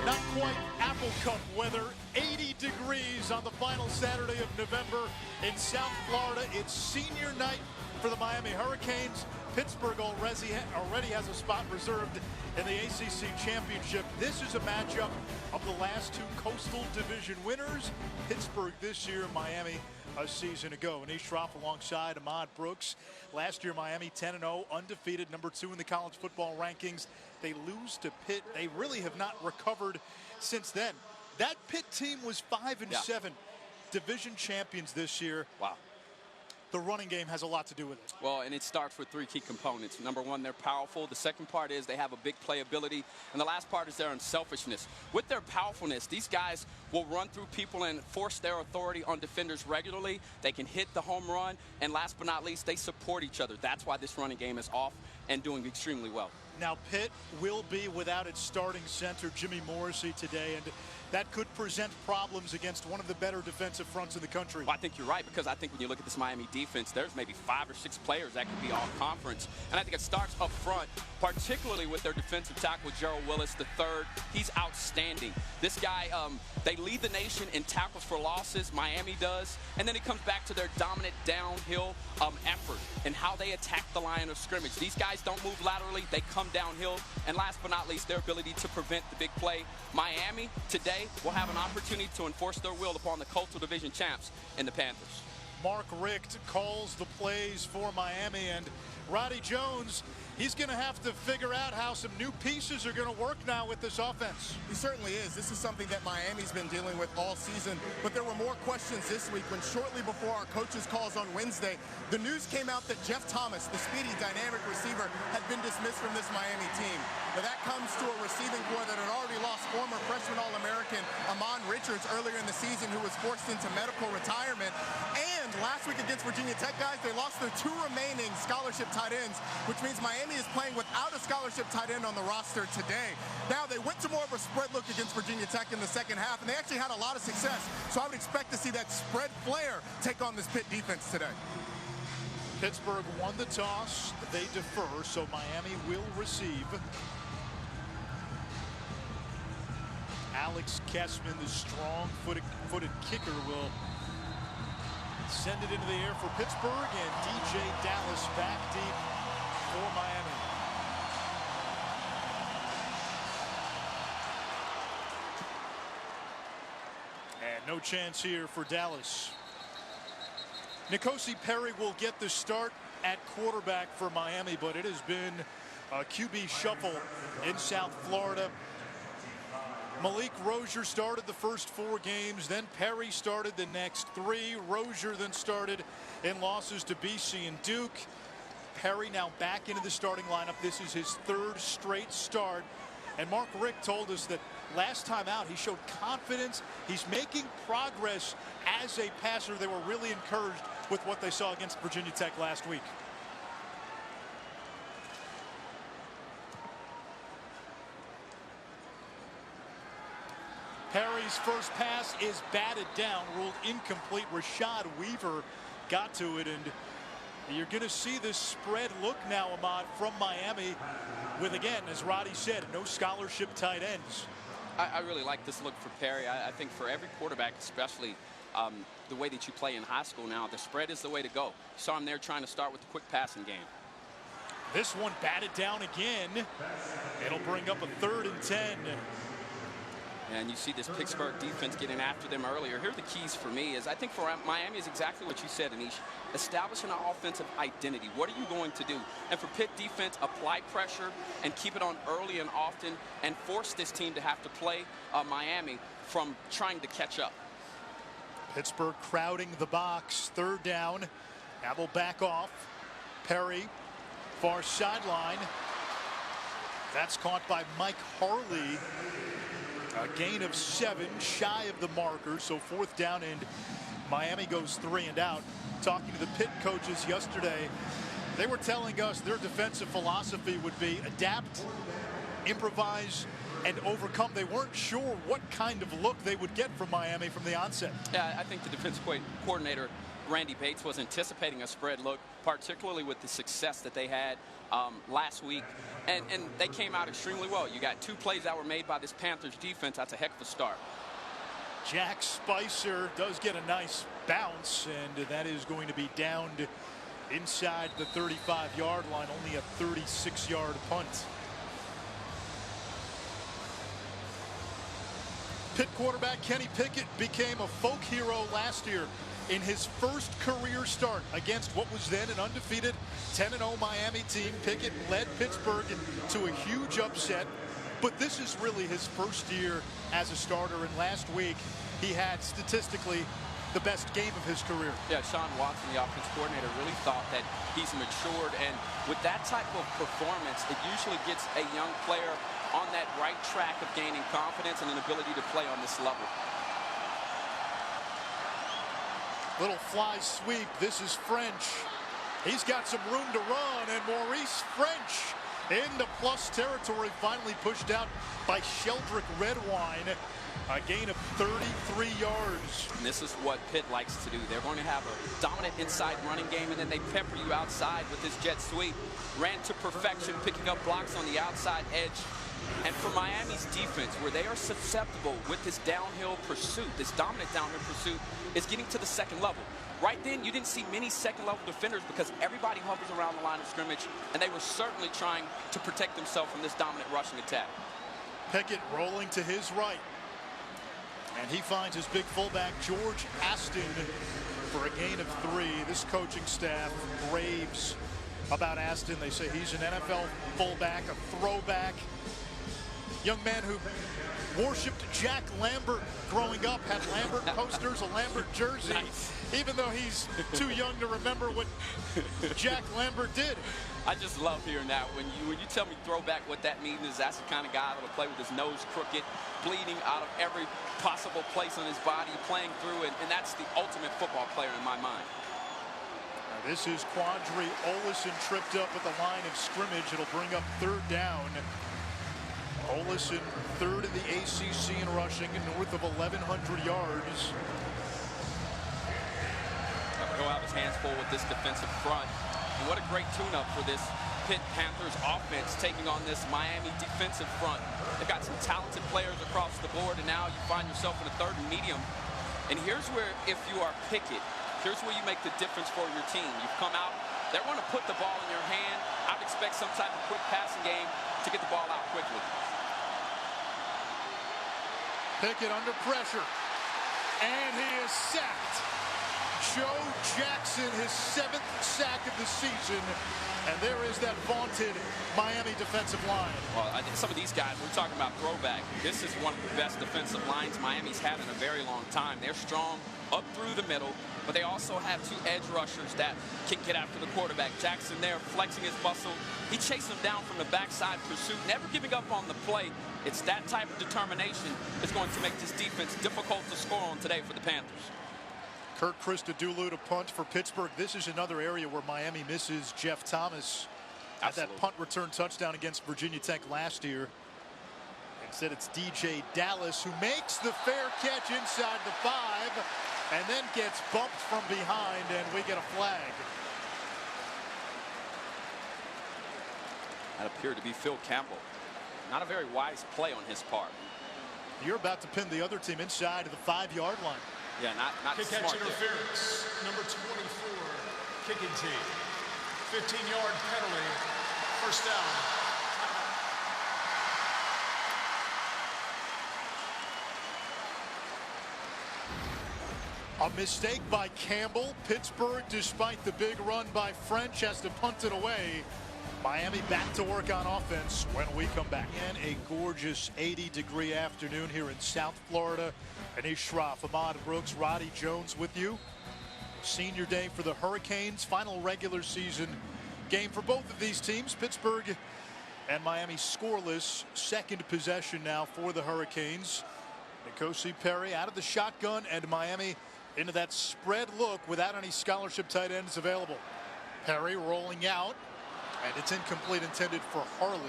Not quite Apple Cup weather, 80 degrees on the final Saturday of November in South Florida. It's senior night for the Miami Hurricanes. Pittsburgh already has a spot reserved in the ACC Championship. This is a matchup of the last two Coastal Division winners. Pittsburgh this year, Miami a season ago. Anish Shroff alongside Ahmad Brooks. Last year, Miami 10-0, undefeated, #2 in the college football rankings. They lose to Pitt. They really have not recovered since then. That Pitt team was 5-7, division champions this year. Wow. The running game has a lot to do with it. Well, and it starts with three key components. Number one, they're powerful. The second part is they have a big playability. And the last part is their unselfishness. With their powerfulness, these guys will run through people and force their authority on defenders regularly. They can hit the home run. And last but not least, they support each other. That's why this running game is off and doing extremely well. Now, Pitt will be without its starting center, Jimmy Morrissey, today, and that could present problems against one of the better defensive fronts in the country. Well, I think you're right, because I think when you look at this Miami defense, there's maybe 5 or 6 players that could be all conference. And I think it starts up front, particularly with their defensive tackle, Gerald Willis III. He's outstanding. This guy, they lead the nation in tackles for losses, Miami does. And then it comes back to their dominant downhill effort and how they attack the line of scrimmage. These guys don't move laterally, they come downhill. And last but not least, their ability to prevent the big play. Miami today will have an opportunity to enforce their will upon the Coastal Division champs in the Panthers. Mark Richt calls the plays for Miami, and Roddy Jones, he's going to have to figure out how some new pieces are going to work now with this offense. He certainly is. This is something that Miami's been dealing with all season, but there were more questions this week when shortly before our coaches' calls on Wednesday, the news came out that Jeff Thomas, the speedy, dynamic receiver, had been dismissed from this Miami team. Now that comes to a receiving corps that had already lost former freshman All-American Amon Richards earlier in the season, who was forced into medical retirement. And last week against Virginia Tech, guys, they lost their 2 remaining scholarship tight ends, which means Miami is playing without a scholarship tight end on the roster today. Now, they went to more of a spread look against Virginia Tech in the second half, and they actually had a lot of success. So I would expect to see that spread flair take on this Pitt defense today. Pittsburgh won the toss. They defer, so Miami will receive. Alex Kessman, the strong-footed kicker, will send it into the air for Pittsburgh, and DJ Dallas back deep for Miami. And no chance here for Dallas. N'Kosi Perry will get the start at quarterback for Miami, but it has been a QB shuffle in South Florida. Malik Rozier started the first 4 games, then Perry started the next 3. Rozier then started in losses to BC and Duke. Perry now back into the starting lineup. This is his 3rd straight start. And Mark Richt told us that last time out he showed confidence. He's making progress as a passer. They were really encouraged with what they saw against Virginia Tech last week. Perry's first pass is batted down, ruled incomplete. Rashad Weaver got to it, and you're going to see this spread look now, Ahmad, from Miami with, again, as Roddy said, no scholarship tight ends. I really like this look for Perry. I think for every quarterback, especially the way that you play in high school now, the spread is the way to go. You saw him there trying to start with the quick passing game. This one batted down again. It'll bring up a 3rd and 10. And you see this Pittsburgh defense getting after them earlier. Here are the keys for me is I think for Miami is exactly what you said, Anish. Establishing an offensive identity. What are you going to do? And for Pitt defense, apply pressure and keep it on early and often and force this team to have to play Miami from trying to catch up. Pittsburgh crowding the box. 3rd down. Now they'll back off. Perry, far sideline. That's caught by Mike Harley. A gain of 7, shy of the marker, so 4th down, and Miami goes 3 and out. Talking to the Pitt coaches yesterday, they were telling us their defensive philosophy would be adapt, improvise, and overcome. They weren't sure what kind of look they would get from Miami from the onset. Yeah, I think the defensive coordinator, Randy Bates, was anticipating a spread look, particularly with the success that they had last week, and they came out extremely well. You got 2 plays that were made by this Panthers defense. That's a heck of a start. Jack Spicer does get a nice bounce, and that is going to be downed inside the 35-yard line, only a 36-yard punt. Pitt quarterback Kenny Pickett became a folk hero last year in his first career start against what was then an undefeated 10-0 Miami team. Pickett led Pittsburgh to a huge upset, but this is really his first year as a starter, and last week he had statistically the best game of his career. Yeah, Sean Watson, the offense coordinator, really thought that he's matured, and with that type of performance, it usually gets a young player on that right track of gaining confidence and an ability to play on this level. Little fly sweep. This is French. He's got some room to run, and Maurice French into plus territory, finally pushed out by Sheldrick Redwine. A gain of 33 yards. And this is what Pitt likes to do. They're going to have a dominant inside running game, and then they pepper you outside with this jet sweep. Ran to perfection, picking up blocks on the outside edge. And for Miami's defense, where they are susceptible with this downhill pursuit, this dominant downhill pursuit, is getting to the second level. Right then, you didn't see many second-level defenders because everybody hovers around the line of scrimmage, and they were certainly trying to protect themselves from this dominant rushing attack. Pickett rolling to his right. And he finds his big fullback, George Aston, for a gain of 3. This coaching staff raves about Aston. They say he's an NFL fullback, a throwback. Young man who worshipped Jack Lambert growing up, had Lambert posters, a Lambert jersey, Nice. even though he's too young to remember what Jack Lambert did. I just love hearing that. When you tell me throwback, what that means is that's the kind of guy that will play with his nose crooked, bleeding out of every possible place on his body, playing through, and that's the ultimate football player in my mind. Now this is Quandre Olison tripped up at the line of scrimmage. It'll bring up 3rd down. Olison 3rd in the ACC in rushing, north of 1,100 yards. He'll have his hands full with this defensive front. And what a great tune-up for this Pitt Panthers offense, taking on this Miami defensive front. They've got some talented players across the board, and now you find yourself in a 3rd and medium. And here's where, if you are Pickett, here's where you make the difference for your team. You've come out, they're going to put the ball in your hand. I would expect some type of quick passing game to get the ball out quickly. Pickett under pressure, and he is sacked. Joe Jackson, his 7th sack of the season, and there is that vaunted Miami defensive line. Well, I think some of these guys, we're talking about throwback. This is one of the best defensive lines Miami's had in a very long time. They're strong up through the middle, but they also have 2 edge rushers that can get after the quarterback. Jackson there flexing his muscle. He chased him down from the backside pursuit, never giving up on the play. It's that type of determination that's going to make this defense difficult to score on today for the Panthers. Kirk Christodoulou to punt for Pittsburgh. This is another area where Miami misses Jeff Thomas. Had that punt return touchdown against Virginia Tech last year. Instead, it's DJ Dallas who makes the fair catch inside the 5 and then gets bumped from behind, and we get a flag. That appeared to be Phil Campbell. Not a very wise play on his part. You're about to pin the other team inside of the 5-yard line. Yeah, not Kick smart catch interference, number 24, kicking team. 15-yard penalty, 1st down. A mistake by Campbell. Pittsburgh, despite the big run by French, has to punt it away. Miami back to work on offense when we come back. And a gorgeous 80-degree afternoon here in South Florida. Anish Shroff, Ahmad Brooks, Roddy Jones with you. Senior day for the Hurricanes. Final regular season game for both of these teams. Pittsburgh and Miami scoreless. 2nd possession now for the Hurricanes. N'Kosi Perry out of the shotgun, and Miami into that spread look without any scholarship tight ends available. Perry rolling out, and it's incomplete, intended for Harley.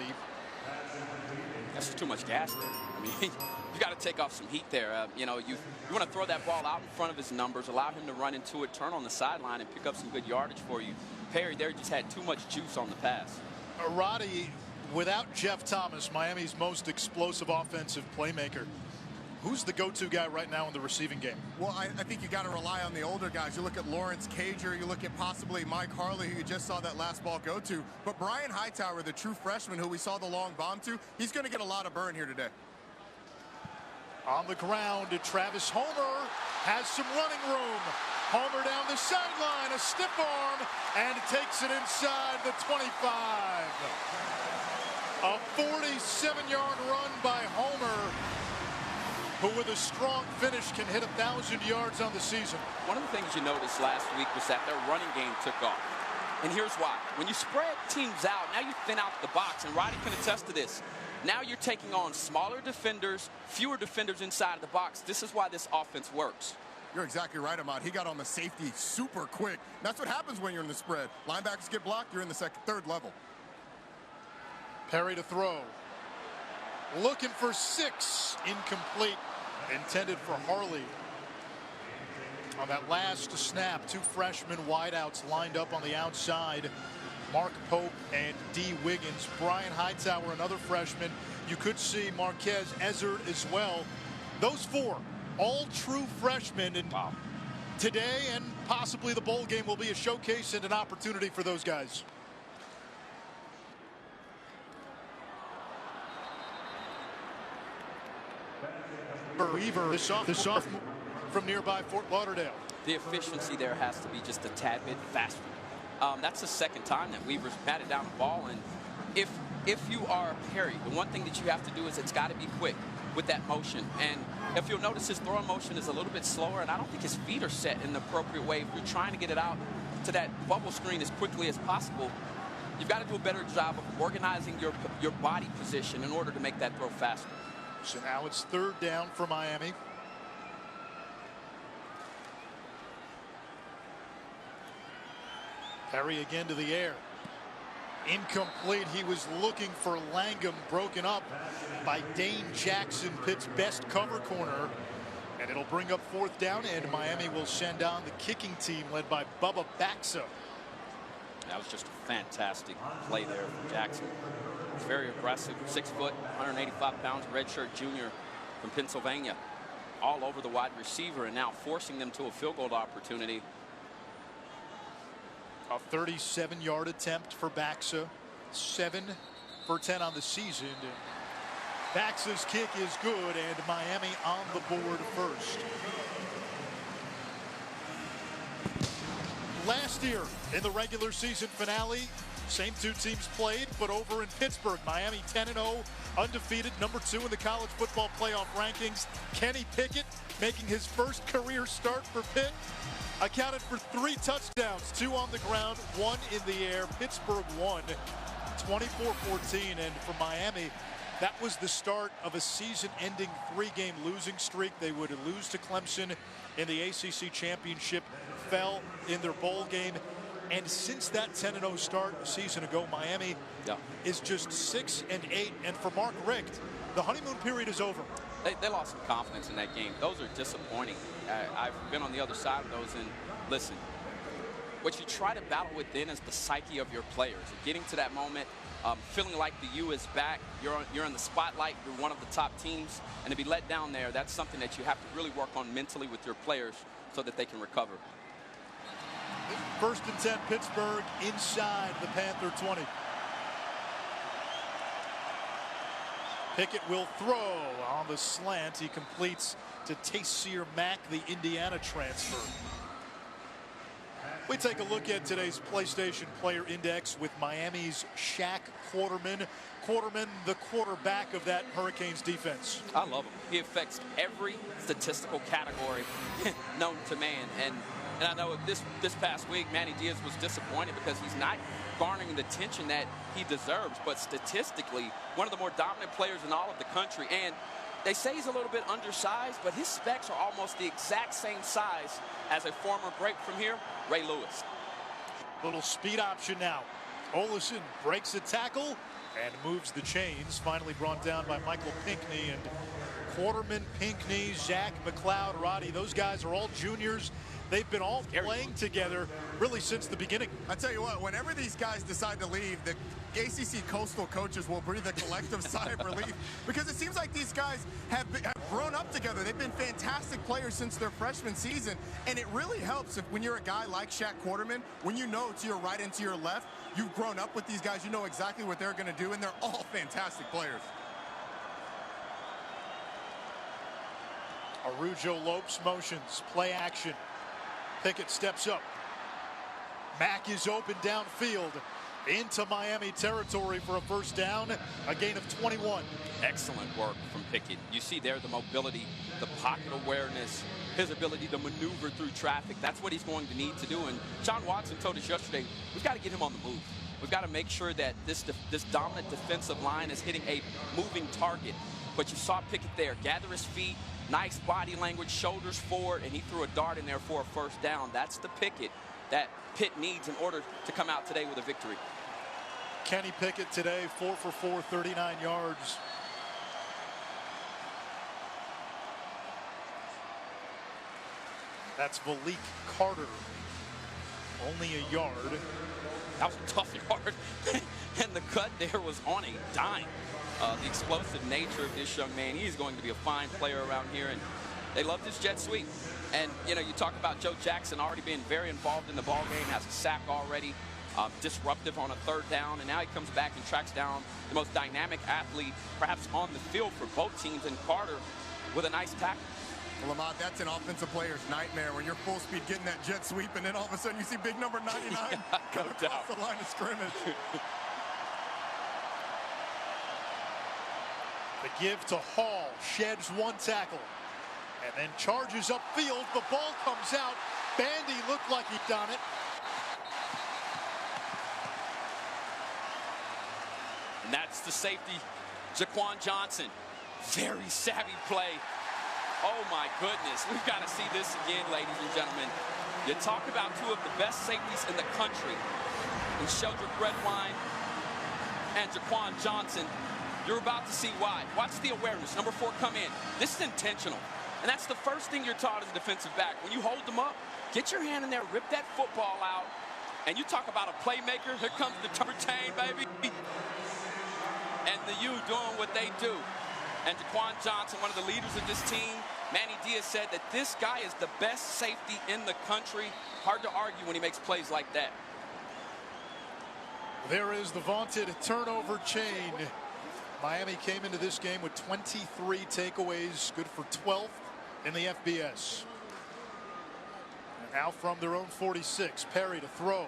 That's too much gas there. I mean, you got to take off some heat there. You know, you want to throw that ball out in front of his numbers, allow him to run into it, turn on the sideline, and pick up some good yardage for you. Perry there just had too much juice on the pass. Roddy, without Jeff Thomas, Miami's most explosive offensive playmaker, who's the go-to guy right now in the receiving game? Well, I think you got to rely on the older guys. You look at Lawrence Cager, you look at possibly Mike Harley, who you just saw that last ball go to. But Brian Hightower, the true freshman who we saw the long bomb to, he's going to get a lot of burn here today. On the ground, Travis Homer has some running room. Homer down the sideline, a stiff arm, and takes it inside the 25. A 47-yard run by Homer, who with a strong finish can hit 1,000 yards on the season. One of the things you noticed last week was that their running game took off. And here's why. When you spread teams out, now you thin out the box, and Roddy can attest to this. Now you're taking on smaller defenders, fewer defenders inside of the box. This is why this offense works. You're exactly right, Ahmad. He got on the safety super quick. That's what happens when you're in the spread. Linebackers get blocked, you're in the third level. Perry to throw. Looking for 6. Incomplete. Intended for Harley. On that last snap, 2 freshman wideouts lined up on the outside. Mark Pope and D. Wiggins. Brian Hightower, another freshman. You could see Marquez Ezzard as well. Those 4, all true freshmen. And wow. Today and possibly the bowl game will be a showcase and an opportunity for those guys. Weaver, the sophomore from nearby Fort Lauderdale. The efficiency there has to be just a tad bit faster. That's the second time that Weaver's batted down the ball. And if you are Perry, the one thing that you have to do is it's got to be quick with that motion. And if you'll notice, his throwing motion is a little bit slower, and I don't think his feet are set in the appropriate way. If you're trying to get it out to that bubble screen as quickly as possible, you've got to do a better job of organizing your body position in order to make that throw faster. So now it's 3rd down for Miami. Perry again to the air. Incomplete. He was looking for Langham, broken up by Dane Jackson, Pitt's best cover corner. And it'll bring up 4th down, and Miami will send on the kicking team led by Bubba Baxa. That was just a fantastic play there from Jackson. It's very aggressive. 6 foot, 185 pounds, redshirt junior from Pennsylvania. All over the wide receiver, and now forcing them to a field goal opportunity. A 37-yard attempt for Baxa. 7 for 10 on the season. Baxa's kick is good, and Miami on the board first. Last year in the regular season finale, same 2 teams played, but over in Pittsburgh. Miami 10-0, undefeated, number 2 in the college football playoff rankings. Kenny Pickett making his first career start for Pitt. Accounted for 3 touchdowns, 2 on the ground, 1 in the air. Pittsburgh won 24-14, and for Miami, that was the start of a season-ending 3-game losing streak. They would lose to Clemson in the ACC Championship, fell in their bowl game. And since that 10-0 start a season ago, Miami is just 6-8. And for Mark Richt, the honeymoon period is over. They lost some confidence in that game. Those are disappointing. I've been on the other side of those, and listen, what you try to battle within is the psyche of your players. Getting to that moment, feeling like the U is back, you're in the spotlight, you're one of the top teams, and to be let down there, that's something that you have to really work on mentally with your players so that they can recover. 1st and 10, Pittsburgh inside the Panther 20. Pickett will throw on the slant. He completes to Taysir Mack, the Indiana transfer. We take a look at today's PlayStation Player Index with Miami's Shaq Quarterman. Quarterman, the quarterback of that Hurricanes defense. I love him. He affects every statistical category known to man. And I know this past week, Manny Diaz was disappointed because he's not garnering the attention that he deserves. But statistically, one of the more dominant players in all of the country. And they say he's a little bit undersized, but his specs are almost the exact same size as a former great from here, Ray Lewis. Little speed option now. Olesen breaks the tackle and moves the chains. Finally brought down by Michael Pinckney. And Quarterman, Pinckney, Zach McLeod, Roddy, those guys are all juniors. they've been all playing together really since the beginning. I tell you what, whenever these guys decide to leave, the ACC Coastal coaches will breathe a collective sigh of relief, because it seems like these guys have grown up together. They've been fantastic players since their freshman season, and it really helps if when you're a guy like Shaq Quarterman, when you know to your right and to your left, you've grown up with these guys, you know exactly what they're going to do, and they're all fantastic players. Arujo Lopes motions, play action. Pickett steps up. Mack is open downfield into Miami territory for a first down, a gain of 21. Excellent work from Pickett. You see there the mobility, the pocket awareness, his ability to maneuver through traffic. That's what he's going to need to do. And John Watson told us yesterday, we've got to get him on the move. We've got to make sure that this dominant defensive line is hitting a moving target. But you saw Pickett there, gather his feet, nice body language, shoulders forward, and he threw a dart in there for a first down. That's the Pickett that Pitt needs in order to come out today with a victory. Kenny Pickett today, 4 for 4, 39 yards. That's Malik Carter, only a yard. That was a tough yard. And the cut there was on a dime. The explosive nature of this young man, he's going to be a fine player around here, and they love this jet sweep. And, you know, you talk about Joe Jackson already being very involved in the ball game, has a sack already, disruptive on a third down, and now he comes back and tracks down the most dynamic athlete perhaps on the field for both teams, and Carter with a nice tackle. Well, Lamont, that's an offensive player's nightmare when you're full speed getting that jet sweep, and then all of a sudden you see big number 99 come across the line of scrimmage. The give to Hall, sheds one tackle, and then charges upfield. The ball comes out. Bandy looked like he'd done it. And that's the safety, Jaquan Johnson. Very savvy play. Oh my goodness, we've got to see this again, ladies and gentlemen. You talk about two of the best safeties in the country, in Sheldrick Redwine and Jaquan Johnson. You're about to see why. Watch the awareness. Number 4 come in. This is intentional. And that's the first thing you're taught as a defensive back. When you hold them up, get your hand in there, rip that football out. And you talk about a playmaker. Here comes the retain, baby. And the U doing what they do. And Jaquan Johnson, one of the leaders of this team, Manny Diaz said that this guy is the best safety in the country. Hard to argue when he makes plays like that. There is the vaunted turnover chain. Miami came into this game with 23 takeaways, good for 12th in the FBS. And now from their own 46, Perry to throw.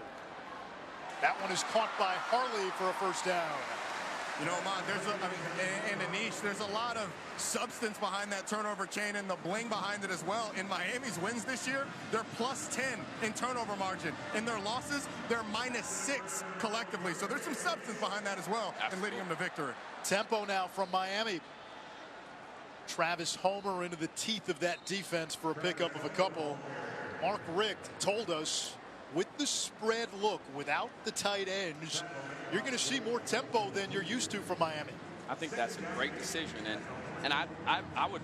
That one is caught by Harley for a first down. You know, Mon, and Anish, there's a lot of substance behind that turnover chain and the bling behind it as well. In Miami's wins this year, they're plus 10 in turnover margin. In their losses, they're minus 6 collectively. So there's some substance behind that as well in leading them to victory. Tempo now from Miami. Travis Homer into the teeth of that defense for a pickup of a couple. Mark Richt told us with the spread look, without the tight ends, you're going to see more tempo than you're used to from Miami. I think that's a great decision, and I would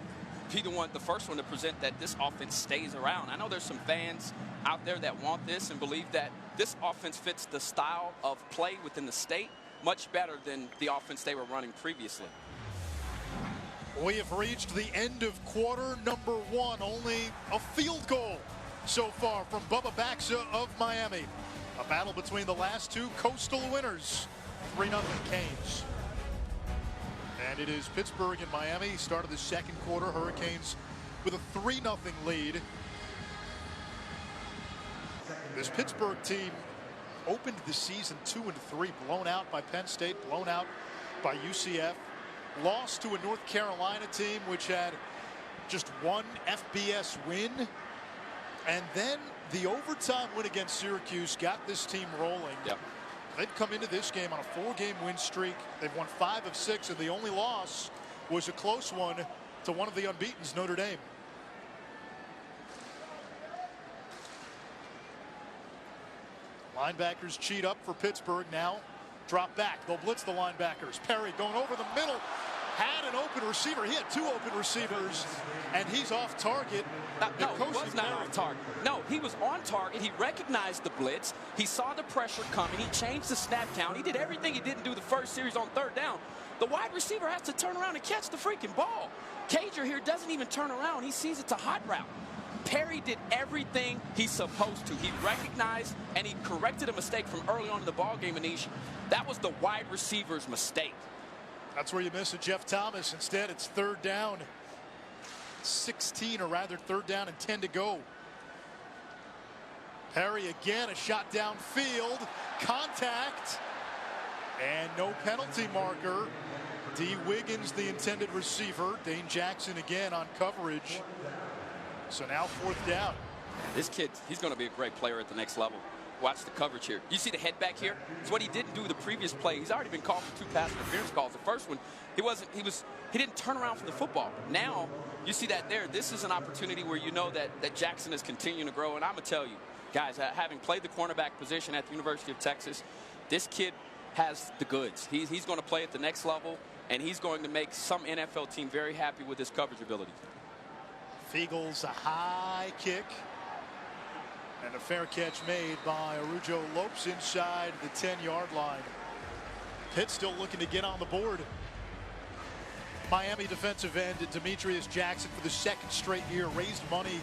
be the first one to present that this offense stays around. I know there's some fans out there that want this and believe that this offense fits the style of play within the state much better than the offense they were running previously. We have reached the end of quarter number 1. Only a field goal so far from Bubba Baxa of Miami. A battle between the last two Coastal winners. 3-0 Canes. And it is Pittsburgh and Miami. Start of the second quarter. Hurricanes with a 3-0 lead. This Pittsburgh team opened the season 2-3, blown out by Penn State, blown out by UCF, lost to a North Carolina team which had just one FBS win, and then the overtime win against Syracuse got this team rolling. Yep. They've come into this game on a 4-game win streak. They've won 5 of 6, and the only loss was a close one to one of the unbeatens, Notre Dame. Linebackers cheat up for Pittsburgh now. Drop back. They'll blitz the linebackers. Perry going over the middle. had an open receiver. He had 2 open receivers, and he's off target. No, he was not off target. No, he was on target. He recognized the blitz. He saw the pressure coming. He changed the snap count. He did everything he didn't do the first series on 3rd down. The wide receiver has to turn around and catch the freaking ball. Cager here doesn't even turn around. He sees it's a hot route. Perry did everything he's supposed to. He recognized and he corrected a mistake from early on in the ballgame, Anish. That was the wide receiver's mistake. That's where you miss it, Jeff Thomas. Instead, it's 3rd down. 16, or rather 3rd down and 10 to go. Perry again, a shot downfield. Contact. And no penalty marker. D. Wiggins, the intended receiver. Dane Jackson again on coverage. So now 4th down. This kid, he's going to be a great player at the next level. Watch the coverage here. You see the head back here? It's what he didn't do the previous play. He's already been called for 2 pass interference calls. The first one, he didn't turn around for the football. Now, you see that there. This is an opportunity where you know that Jackson is continuing to grow. And I'm going to tell you, guys, having played the cornerback position at the University of Texas, this kid has the goods. He's going to play at the next level, and he's going to make some NFL team very happy with his coverage ability. Fiegel's a high kick. And a fair catch made by Arujo Lopes inside the 10-yard line. Pitt still looking to get on the board. Miami defensive end Demetrius Jackson for the 2nd straight year raised money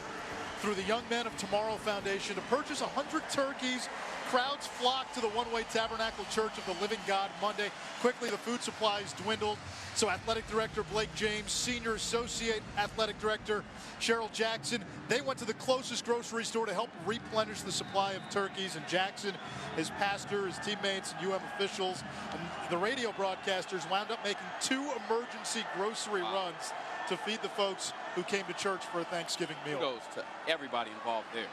through the Young Men of Tomorrow Foundation to purchase 100 turkeys. Crowds flocked to the One-Way Tabernacle Church of the Living God Monday. Quickly, the food supplies dwindled. So Athletic Director Blake James, Senior Associate Athletic Director Cheryl Jackson, they went to the closest grocery store to help replenish the supply of turkeys. And Jackson, his pastor, his teammates, and UM officials, and the radio broadcasters wound up making 2 emergency grocery runs to feed the folks who came to church for a Thanksgiving meal. Kudos to everybody involved there.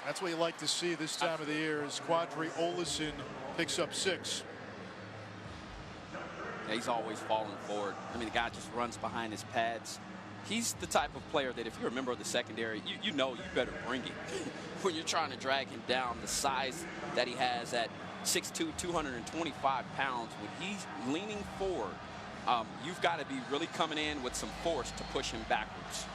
That's what you like to see this time of the year as Quadri Olison picks up 6. Yeah, he's always falling forward. I mean, the guy just runs behind his pads. He's the type of player that if you're a member of the secondary, you know you better bring it. When you're trying to drag him down, the size that he has at 6'2", 225 pounds, when he's leaning forward, you've got to be really coming in with some force to push him backwards.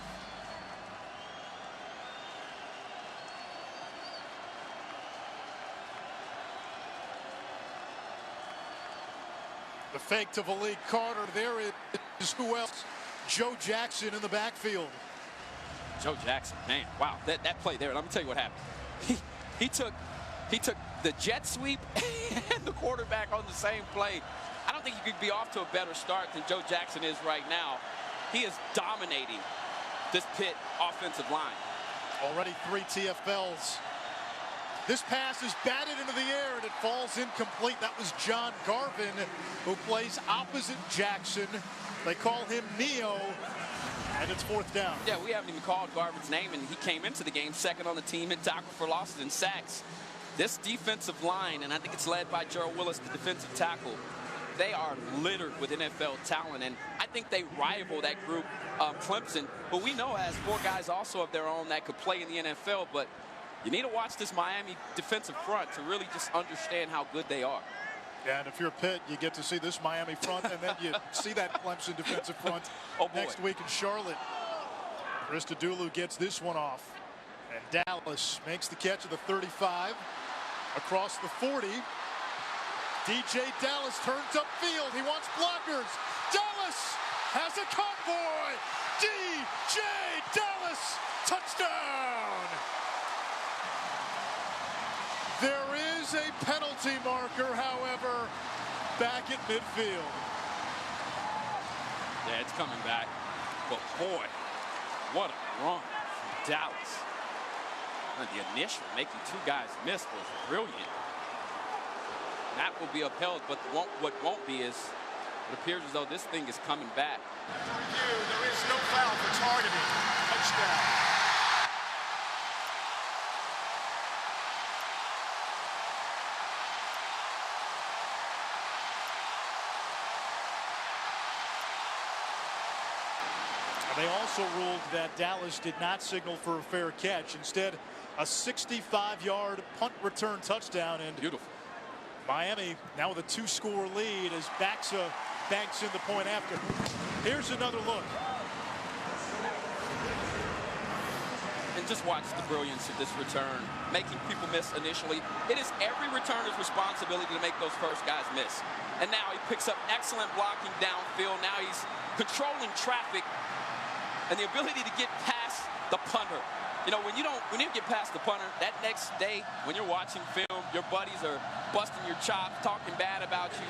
The fake to Malik Carter. There it is. Who else? Joe Jackson in the backfield. Joe Jackson, man, wow, that play there. Let me tell you what happened. He took the jet sweep and the quarterback on the same play. I don't think you could be off to a better start than Joe Jackson is right now. He is dominating this Pitt offensive line. Already 3 TFLs. This pass is batted into the air and it falls incomplete. That was John Garvin, who plays opposite Jackson. They call him Neo, and it's 4th down. Yeah, we haven't even called Garvin's name, and he came into the game 2nd on the team in tackle for losses and sacks. This defensive line, and I think it's led by Gerald Willis, the defensive tackle, they are littered with NFL talent, and I think they rival that group, Clemson, who we know has 4 guys also of their own that could play in the NFL, but you need to watch this Miami defensive front to really just understand how good they are. Yeah, and if you're Pitt, you get to see this Miami front, and then you see that Clemson defensive front next week in Charlotte. Christodoulou gets this one off, and Dallas makes the catch at the 35. Across the 40, DJ Dallas turns upfield. He wants blockers. Dallas has a convoy. DJ Dallas, touchdown. There is a penalty marker, however, back at midfield. Yeah, it's coming back. But boy, what a run from Dallas. And the initial making 2 guys miss was brilliant. That will be upheld, but what won't be is it appears as though this thing is coming back. Review, there is no foul for targeting. Touchdown. They also ruled that Dallas did not signal for a fair catch. Instead, a 65-yard punt return touchdown. And beautiful. Miami now with a 2-score lead as Baxa banks in the point after. Here's another look. And just watch the brilliance of this return, making people miss initially. It is every returner's responsibility to make those first guys miss. And now he picks up excellent blocking downfield. Now he's controlling traffic and the ability to get past the punter. You know, when you get past the punter, that next day when you're watching film, your buddies are busting your chops, talking bad about you.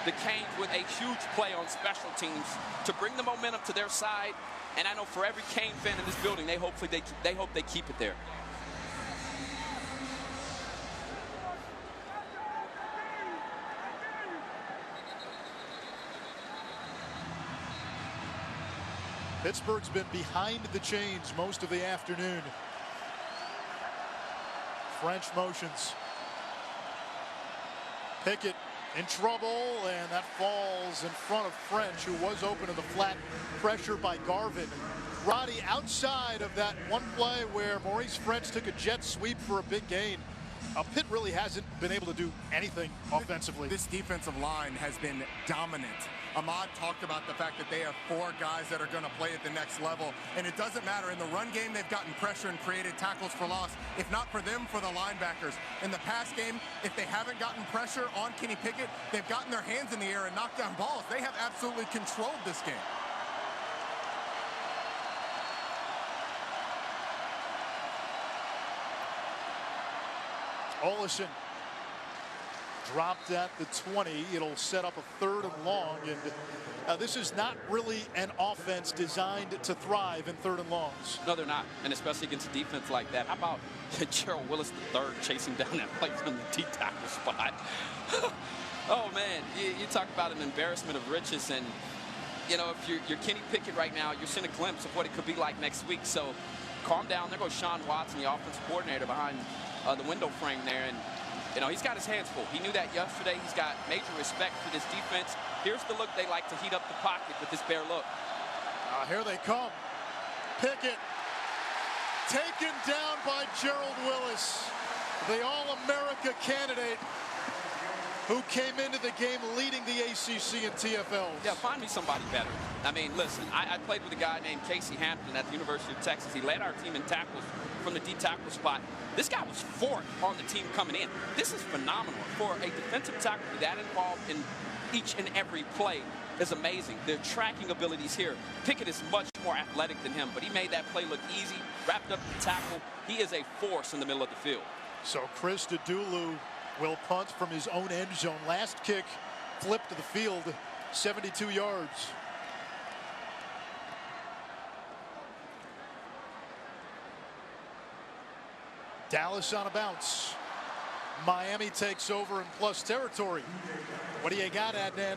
The Canes with a huge play on special teams to bring the momentum to their side. And I know for every Cane fan in this building, they hope they keep it there. Pittsburgh's been behind the chains most of the afternoon. French motions. Pickett in trouble, and that falls in front of French, who was open in the flat. Pressure by Garvin. Roddy, outside of that one play where Maurice French took a jet sweep for a big gain, Pitt really hasn't been able to do anything offensively. This defensive line has been dominant. Ahmad talked about the fact that they have 4 guys that are going to play at the next level, and it doesn't matter. In the run game, they've gotten pressure and created tackles for loss. If not for them, for the linebackers. In the pass game, if they haven't gotten pressure on Kenny Pickett, they've gotten their hands in the air and knocked down balls. They have absolutely controlled this game. Olesen dropped at the 20. It'll set up a 3rd and long, and this is not really an offense designed to thrive in 3rd and longs. No, they're not, and especially against a defense like that. How about Gerald Willis III chasing down that play from the D tackle spot? Oh man, you talk about an embarrassment of riches, and you know, if you're Kenny Pickett right now, you're seeing a glimpse of what it could be like next week. So calm down. There goes Sean Watson, the offensive coordinator, behind the window frame there, and you know, he's got his hands full. He knew that yesterday. He's got major respect for this defense. Here's the look they like to heat up the pocket with this bare look. Here they come. Pickett taken down by Gerald Willis, the All-America candidate who came into the game leading the ACC and TFL. Yeah, find me somebody better. I mean, listen, I played with a guy named Casey Hampton at the University of Texas. He led our team in tackles from the D tackle spot. This guy was 4th on the team coming in. This is phenomenal. For a defensive tackle to be that involved in each and every play is amazing. The tracking abilities here. Pickett is much more athletic than him, but he made that play look easy, wrapped up the tackle. He is a force in the middle of the field. So Chris Dedulu will punt from his own end zone. Last kick flipped to the field, 72 yards. Dallas on a bounce. Miami takes over in plus territory. What do you got, Adnan?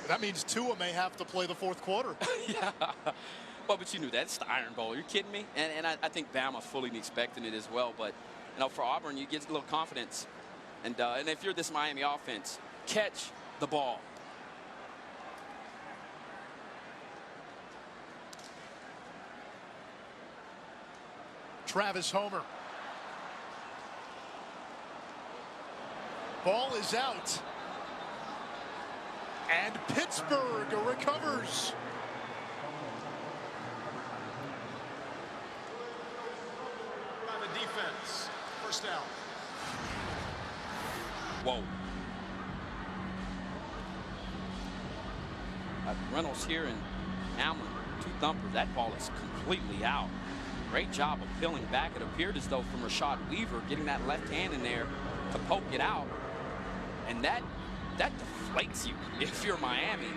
That means Tua may have to play the 4th quarter. Yeah. Well, but you knew that. It's the Iron Bowl. You're kidding me? And I think Bama's fully expecting it as well. But, you know, for Auburn, you get a little confidence. And if you're this Miami offense, catch the ball. Travis Homer. Ball is out. And Pittsburgh recovers. By the defense. First down. Whoa. Reynolds here and Hamlin, 2 thumpers. That ball is completely out. Great job of peeling back. It appeared as though from Rashad Weaver getting that left hand in there to poke it out. And that deflates you if you're Miami.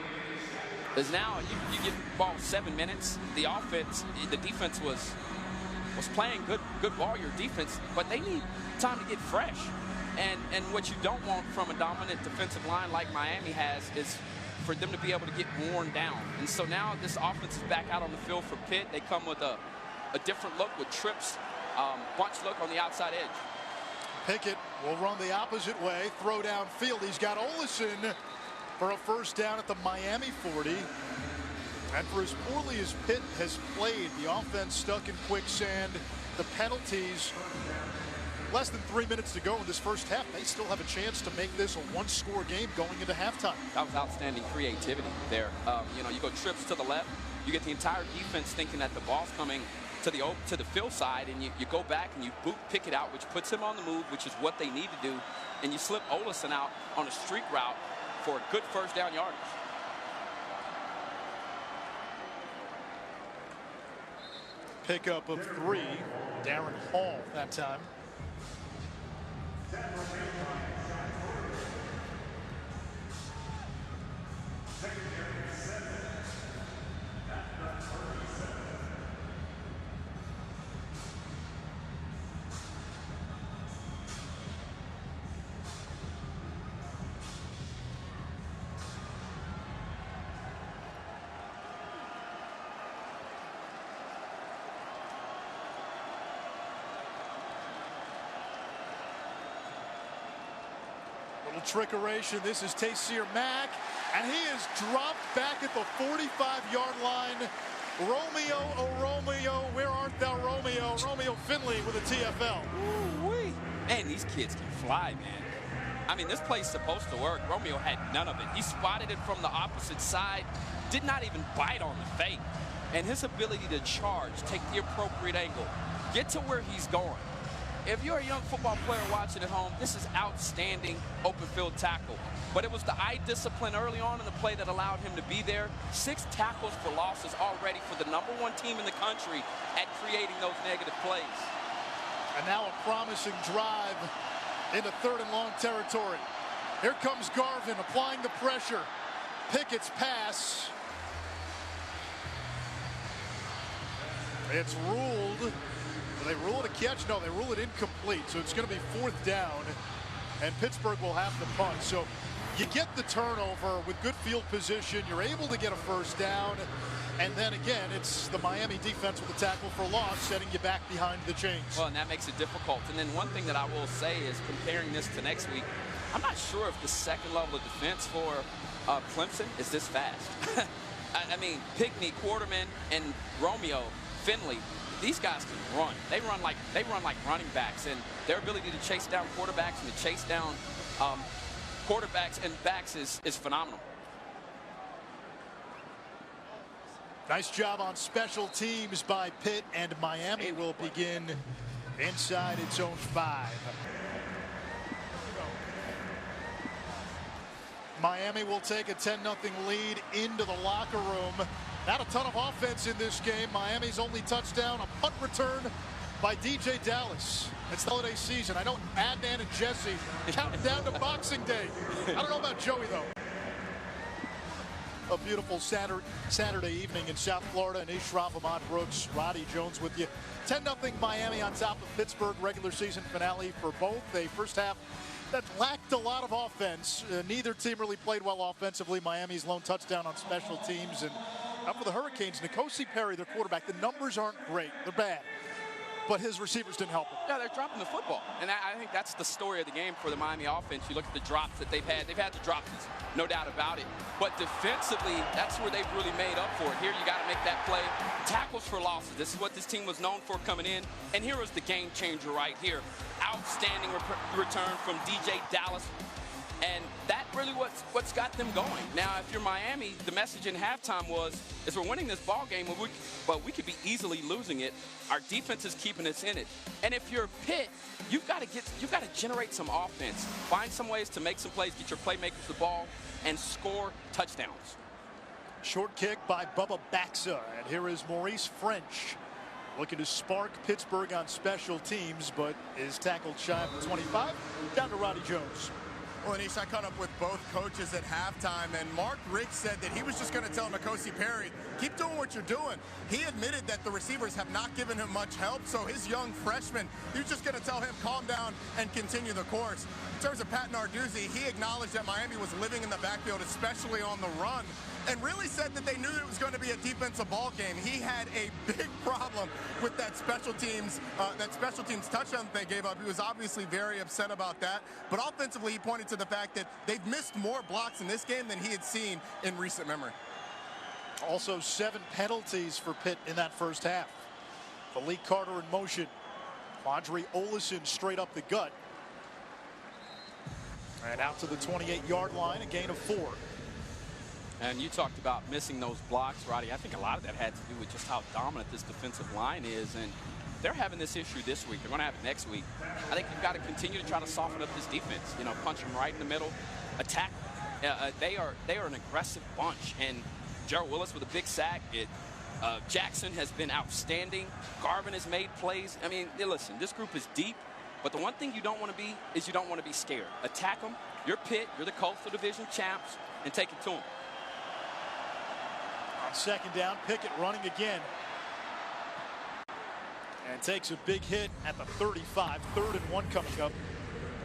Because now you get the ball 7 minutes. The defense was playing good ball, your defense, but they need time to get fresh. And what you don't want from a dominant defensive line like Miami has is for them to be able to get worn down. And so now this offense is back out on the field for Pitt. They come with a different look with trips, bunch look on the outside edge. Pickett will run the opposite way, throw downfield. He's got Olesen for a first down at the Miami 40. And for as poorly as Pitt has played, the offense stuck in quicksand, the penalties, less than 3 minutes to go in this first half. They still have a chance to make this a one-score game going into halftime. That was outstanding creativity there. You know, you go trips to the left, you get the entire defense thinking that the ball's coming to the field side, and you go back and you boot Pickett out, which puts him on the move, which is what they need to do, and you slip Olesen out on a streak route for a good first down yardage. Pickup of 3, Darren Hall that time. Trickeration. This is Taysir Mack, and he is dropped back at the 45-yard line. Romeo, where art thou, Romeo? Romeo Finley with a TFL. Ooh-wee. Man, these kids can fly, man. I mean, this play's supposed to work. Romeo had none of it. He spotted it from the opposite side, did not even bite on the fake. And his ability to charge, take the appropriate angle, get to where he's going. If you're a young football player watching at home, this is outstanding open field tackle. But it was the eye discipline early on in the play that allowed him to be there. 6 tackles for losses already for the #1 team in the country at creating those negative plays. And now a promising drive into 3rd and long territory. Here comes Garvin applying the pressure. Pickett's pass. It's ruled. They rule it a catch? No, they rule it incomplete. So it's going to be 4th down, and Pittsburgh will have the punt. So you get the turnover with good field position. You're able to get a first down. And then again, it's the Miami defense with a tackle for loss, setting you back behind the chains. Well, and that makes it difficult. And then one thing that I will say is, comparing this to next week, I'm not sure if the second level of defense for Clemson is this fast. I mean, Pickney, Quarterman, and Romeo, Finley, these guys can run. They run like running backs, and their ability to chase down quarterbacks and to chase down quarterbacks and backs is phenomenal. Nice job on special teams by Pitt, and Miami will begin inside its own 5. Miami will take a 10-0 lead into the locker room. Not a ton of offense in this game. Miami's only touchdown, a punt return by DJ Dallas. It's the holiday season. I know Adnan and Jesse counting down to Boxing Day. I don't know about Joey, though. A beautiful Saturday evening in South Florida. And Ishram Ahmad Brooks, Roddy Jones with you. 10-0 Miami on top of Pittsburgh. Regular season finale for both. A first half that lacked a lot of offense. Neither team really played well offensively. Miami's lone touchdown on special teams. And up for the Hurricanes, N'Kosi Perry, their quarterback. The numbers aren't great. They're bad. But his receivers didn't help him. Yeah, they're dropping the football. And I think that's the story of the game for the Miami offense. You look at the drops that they've had. They've had the drops, no doubt about it. But defensively, that's where they've really made up for it. Here you got to make that play. Tackles for losses. This is what this team was known for coming in. And here is the game changer right here. Outstanding return from DJ Dallas. And that really what's got them going. Now, if you're Miami, the message in halftime is we're winning this ball game, but we could be easily losing it. Our defense is keeping us in it. And if you're Pitt, you've got to generate some offense, find some ways to make some plays, get your playmakers the ball, and score touchdowns. Short kick by Bubba Baxa, and here is Maurice French looking to spark Pittsburgh on special teams, but is tackled shy of the 25. Down to Roddy Jones. Well, Anish, I caught up with both coaches at halftime, and Mark Riggs said that he was just going to tell N'Kosi Perry, keep doing what you're doing. He admitted that the receivers have not given him much help, so his young freshman, he was just going to tell him, calm down and continue the course. In terms of Pat Narduzzi, he acknowledged that Miami was living in the backfield, especially on the run, and really said that they knew it was going to be a defensive ball game. He had a big problem with that special teams touchdown that they gave up. He was obviously very upset about that, but offensively he pointed to the fact that they've missed more blocks in this game than he had seen in recent memory. Also 7 penalties for Pitt in that first half. Malik Carter in motion. Quadri Olison straight up the gut. And out to the 28-yard line, a gain of 4. And you talked about missing those blocks, Roddy. I think a lot of that had to do with just how dominant this defensive line is. And they're having this issue this week. They're going to have it next week. I think you've got to continue to try to soften up this defense. You know, punch them right in the middle. Attack. They are an aggressive bunch. And Gerald Willis with a big sack. Jackson has been outstanding. Garvin has made plays. I mean, listen, this group is deep. But the one thing you don't want to be is you don't want to be scared. Attack them. You're Pitt. You're the Coastal Division champs. And take it to them. On second down, Pickett running again. And takes a big hit at the 35. 3rd and 1 coming up.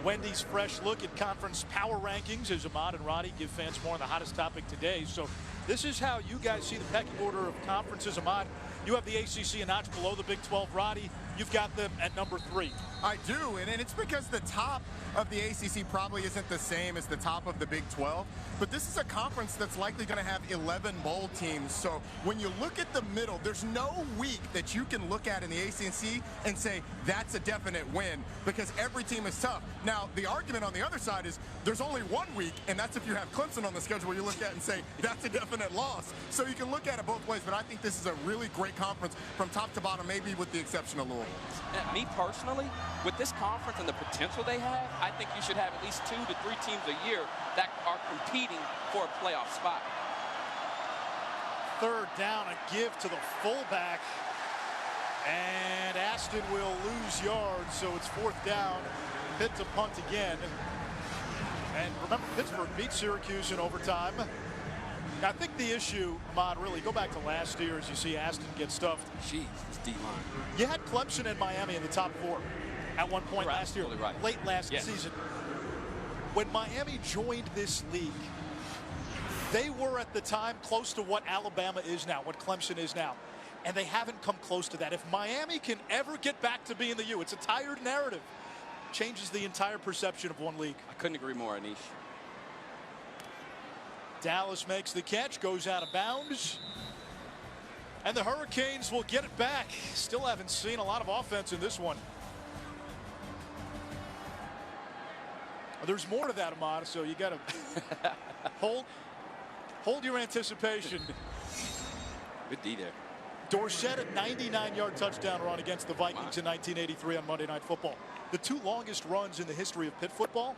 Wendy's fresh look at conference power rankings as Ahmad and Roddy give fans more on the hottest topic today. So this is how you guys see the pecking order of conferences. Ahmad, you have the ACC a notch below the Big 12. Roddy, you've got them at number 3. I do, and it's because the top of the ACC probably isn't the same as the top of the Big 12, but this is a conference that's likely going to have 11 bowl teams. So when you look at the middle, there's no week that you can look at in the ACC and say that's a definite win, because every team is tough. Now, the argument on the other side is there's only 1 week, and that's if you have Clemson on the schedule where you look at and say that's a definite loss. So you can look at it both ways, but I think this is a really great conference from top to bottom, maybe with the exception of Louisville. Me personally, with this conference and the potential they have, I think you should have at least 2 to 3 teams a year that are competing for a playoff spot. 3rd down, a give to the fullback. And Aston will lose yards, so it's 4th down. Pitt to punt again. And remember, Pittsburgh beat Syracuse in overtime. Now, I think the issue, Ahmad, really, go back to last year as you see Aston get stuffed. Jeez, this D-line. You had Clemson and Miami in the top 4 at one point last year, late last season. When Miami joined this league, they were at the time close to what Alabama is now, what Clemson is now. And they haven't come close to that. If Miami can ever get back to being the U, it's a tired narrative. Changes the entire perception of one league. I couldn't agree more, Anish. Dallas makes the catch, goes out of bounds. And the Hurricanes will get it back. Still haven't seen a lot of offense in this one. There's more to that, Ahmad, so you got to hold your anticipation. Good D there. Dorsett, a 99-yard touchdown run against the Vikings in 1983 on Monday Night Football. The 2 longest runs in the history of Pitt football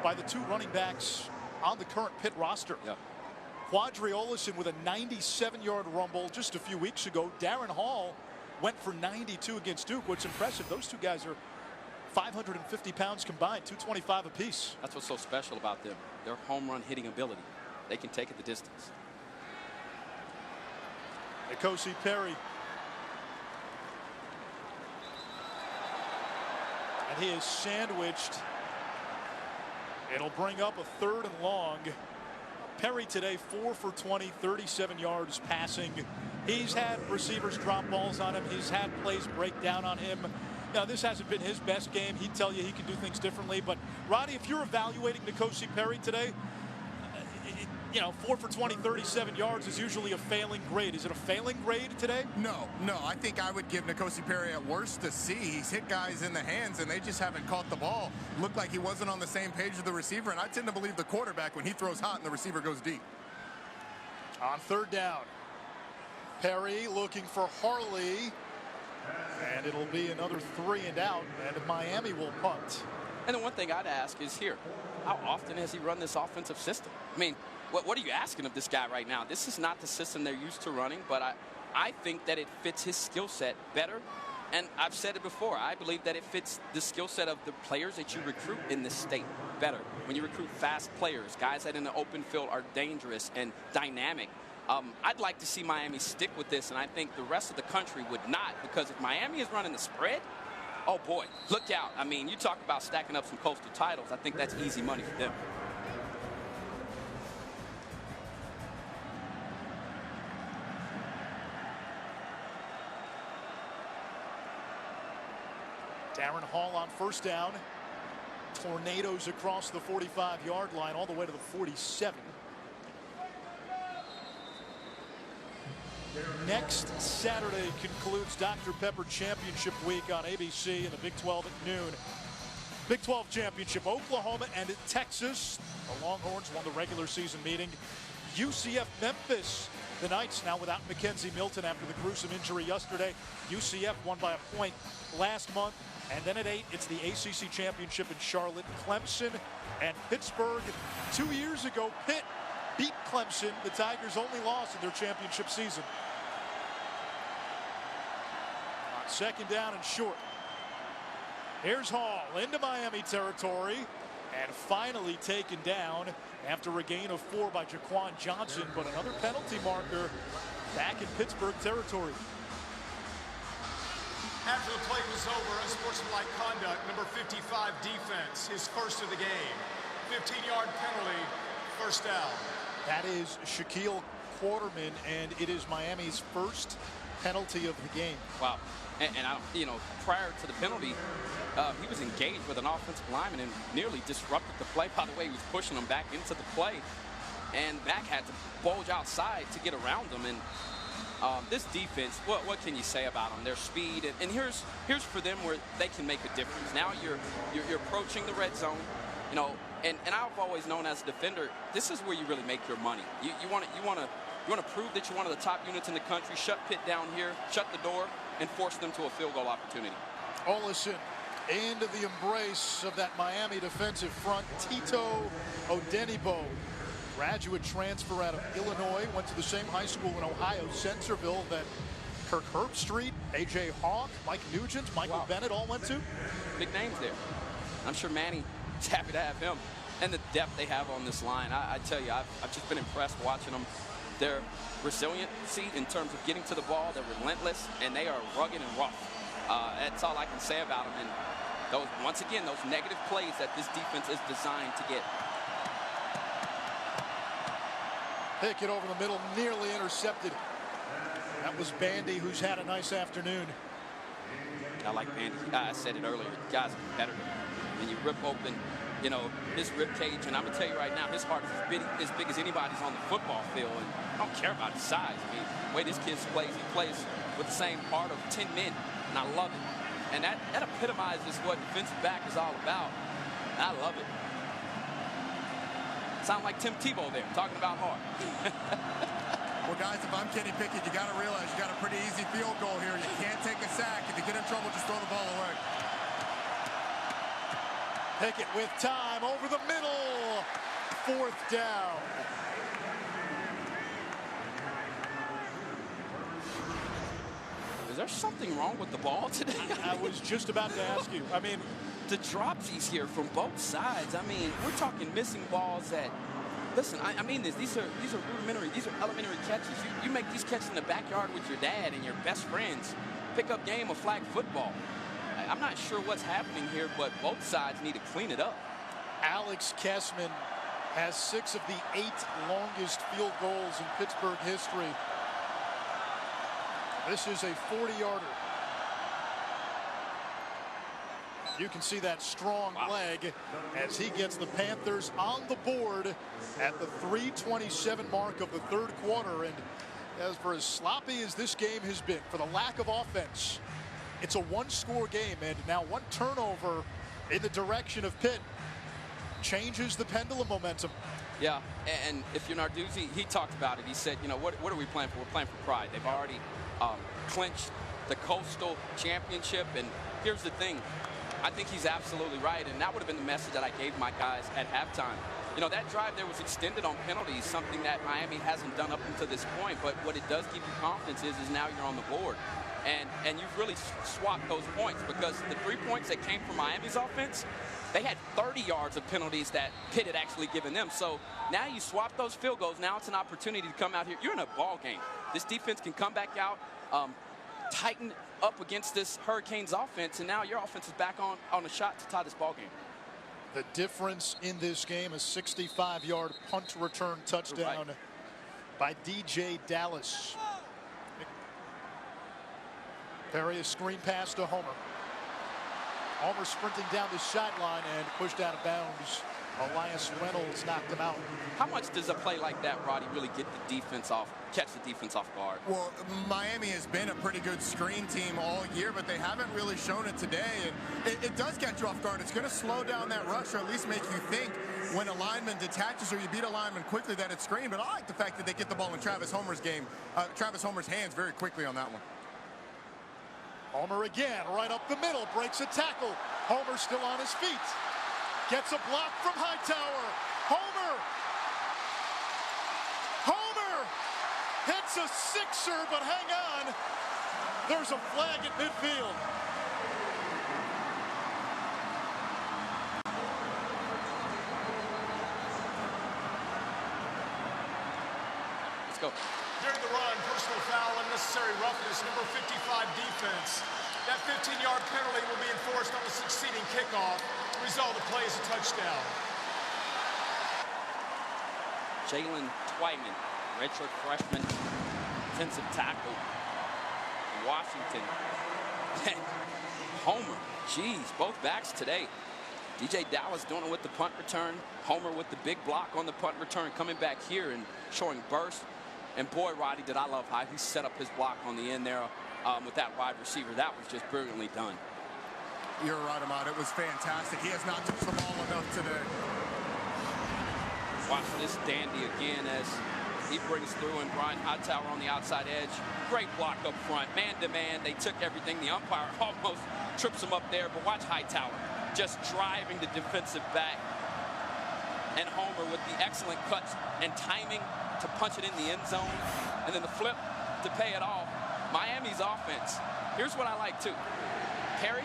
by the 2 running backs on the current Pitt roster. Yeah. Quadri Olison with a 97-yard rumble just a few weeks ago. Darren Hall went for 92 against Duke. What's impressive, those 2 guys are 550 pounds combined, 225 apiece. That's what's so special about them. Their home run hitting ability. They can take it the distance. N'Kosi Perry. And he is sandwiched. It'll bring up a 3rd and long. Perry today 4 for 20, 37 yards passing. He's had receivers drop balls on him. He's had plays break down on him. Now, this hasn't been his best game. He'd tell you he can do things differently. But, Roddy, if you're evaluating N'Kosi Perry today, you know, 4 for 20, 37 yards is usually a failing grade. Is it a failing grade today? No. I think I would give N'Kosi Perry at worst to C. He's hit guys in the hands, and they just haven't caught the ball. Looked like he wasn't on the same page as the receiver, and I tend to believe the quarterback when he throws hot and the receiver goes deep. On 3rd down, Perry looking for Harley, and it'll be another 3 and out, and Miami will punt. And the one thing I'd ask is here, how often has he run this offensive system? I mean, what are you asking of this guy right now? This is not the system they're used to running, but I think that it fits his skill set better. And I've said it before, I believe that it fits the skill set of the players that you recruit in this state. better, when you recruit fast players, guys that in the open field are dangerous and dynamic, I'd like to see Miami stick with this, and I think the rest of the country would not, because if Miami is running the spread, oh boy, look out. I mean, you talk about stacking up some coastal titles. I think that's easy money for them. Darren Hall on first down. Tornadoes across the 45-yard line all the way to the 47. Next Saturday concludes Dr. Pepper Championship Week on ABC in the Big 12 at noon. Big 12 Championship, Oklahoma and Texas. The Longhorns won the regular season meeting. UCF Memphis. The Knights now without Mackenzie Milton after the gruesome injury yesterday. UCF won by a point last month. And then at 8, it's the ACC Championship in Charlotte. Clemson and Pittsburgh. 2 years ago, Pitt beat Clemson, the Tigers' only loss in their championship season. On second down and short. Here's Hall into Miami territory and finally taken down after a gain of 4 by Jaquan Johnson, but another penalty marker back in Pittsburgh territory. After the play was over, unsportsmanlike conduct, number 55 defense, his first of the game. 15-yard penalty, first down. That is Shaquille Quarterman, and it is Miami's first penalty of the game. Wow. And you know, prior to the penalty, he was engaged with an offensive lineman and nearly disrupted the play. By the way, he was pushing him back into the play, and back had to bulge outside to get around him. And this defense, what can you say about them? Their speed, and here's for them where they can make a difference. Now you're approaching the red zone, you know, and I've always known as a defender, this is where you really make your money. You want to prove that you're one of the top units in the country. Shut Pitt down here, shut the door, and force them to a field goal opportunity. Olison into the embrace of that Miami defensive front. Tito Odenibo, graduate transfer out of Illinois, went to the same high school in Ohio, Centerville, that Kirk Herbstreit, A.J. Hawk, Mike Nugent, Michael Bennett all went to. Big names there. I'm sure Manny is happy to have him. And the depth they have on this line, I tell you, I've just been impressed watching them. Their resiliency in terms of getting to the ball, they're relentless, and they are rugged and rough. That's all I can say about them. And those, once again, those negative plays that this defense is designed to get. Pickett over the middle, nearly intercepted. That was Bandy, who's had a nice afternoon. I like Bandy. I said it earlier. Guys are better. When you rip open, you know, his rib cage, and I'm gonna tell you right now, his heart is as big as anybody's on the football field, and I don't care about his size. I mean, the way this kid plays, he plays with the same heart of 10 men, and I love it. And that epitomizes what defensive back is all about. I love it. Sound like Tim Tebow there, talking about heart. Well, guys, if I'm Kenny Pickett, you got to realize you got a pretty easy field goal here. You can't take a sack. If you get in trouble, just throw the ball away. Pickett with time over the middle. 4th down. Is there something wrong with the ball today? I was just about to ask you. I mean, the dropsies here from both sides. I mean, we're talking missing balls that, listen, I mean this. These are rudimentary, these are elementary catches. You make these catches in the backyard with your dad and your best friends. Pick up game of flag football. I'm not sure what's happening here, but both sides need to clean it up. Alex Kessman has 6 of the 8 longest field goals in Pittsburgh history. This is a 40-yarder. You can see that strong leg as he gets the Panthers on the board at the 3:27 mark of the 3rd quarter. And as for as sloppy as this game has been, for the lack of offense, it's a 1-score game, and now 1 turnover in the direction of Pitt changes the pendulum momentum. Yeah, and if you're Narduzzi, he talked about it. He said, you know, what are we playing for? We're playing for pride. They've already clinched the Coastal Championship, and here's the thing. I think he's absolutely right, and that would have been the message that I gave my guys at halftime. You know, that drive there was extended on penalties, something that Miami hasn't done up until this point, but what it does give you confidence is now you're on the board. And you've really swapped those points, because the 3 points that came from Miami's offense, they had 30 yards of penalties that Pitt had actually given them. So now you swap those field goals. Now it's an opportunity to come out here. You're in a ball game. This defense can come back out, tighten up against this Hurricanes offense, and now your offense is back on a shot to tie this ball game. The difference in this game, a 65-yard punt return touchdown by DJ Dallas. Perry, a screen pass to Homer. Homer sprinting down the sideline and pushed out of bounds. Elias Reynolds knocked him out. How much does a play like that, Roddy, really get the defense off, catch the defense off guard? Well, Miami has been a pretty good screen team all year, but they haven't really shown it today. And it does get you off guard. It's going to slow down that rush, or at least make you think when a lineman detaches or you beat a lineman quickly that it's screen. But I like the fact that they get the ball in Travis Homer's hands very quickly on that one. Homer again, right up the middle, breaks a tackle. Homer still on his feet. Gets a block from Hightower. Homer hits a sixer, but hang on. There's a flag at midfield. Let's go. During the run, personal foul, unnecessary roughness, number 55 defense. That 15-yard penalty will be enforced on the succeeding kickoff. Result of the play is a touchdown. Jalen Twyman, redshirt freshman, defensive tackle, Washington. Homer, geez, both backs today. DJ Dallas doing it with the punt return. Homer with the big block on the punt return, coming back here and showing burst. And boy, Roddy, did I love how he set up his block on the end there with that wide receiver. That was just brilliantly done. You're right, Ahmad. It was fantastic. He has not touched the ball enough today. Watch this dandy again as he brings through, and Brian Hightower on the outside edge. Great block up front, man-to-man. They took everything. The umpire almost trips him up there, but watch Hightower just driving the defensive back. And Homer with the excellent cuts and timing to punch it in the end zone, and then the flip to pay it off. Miami's offense. Here's what I like too. Perry,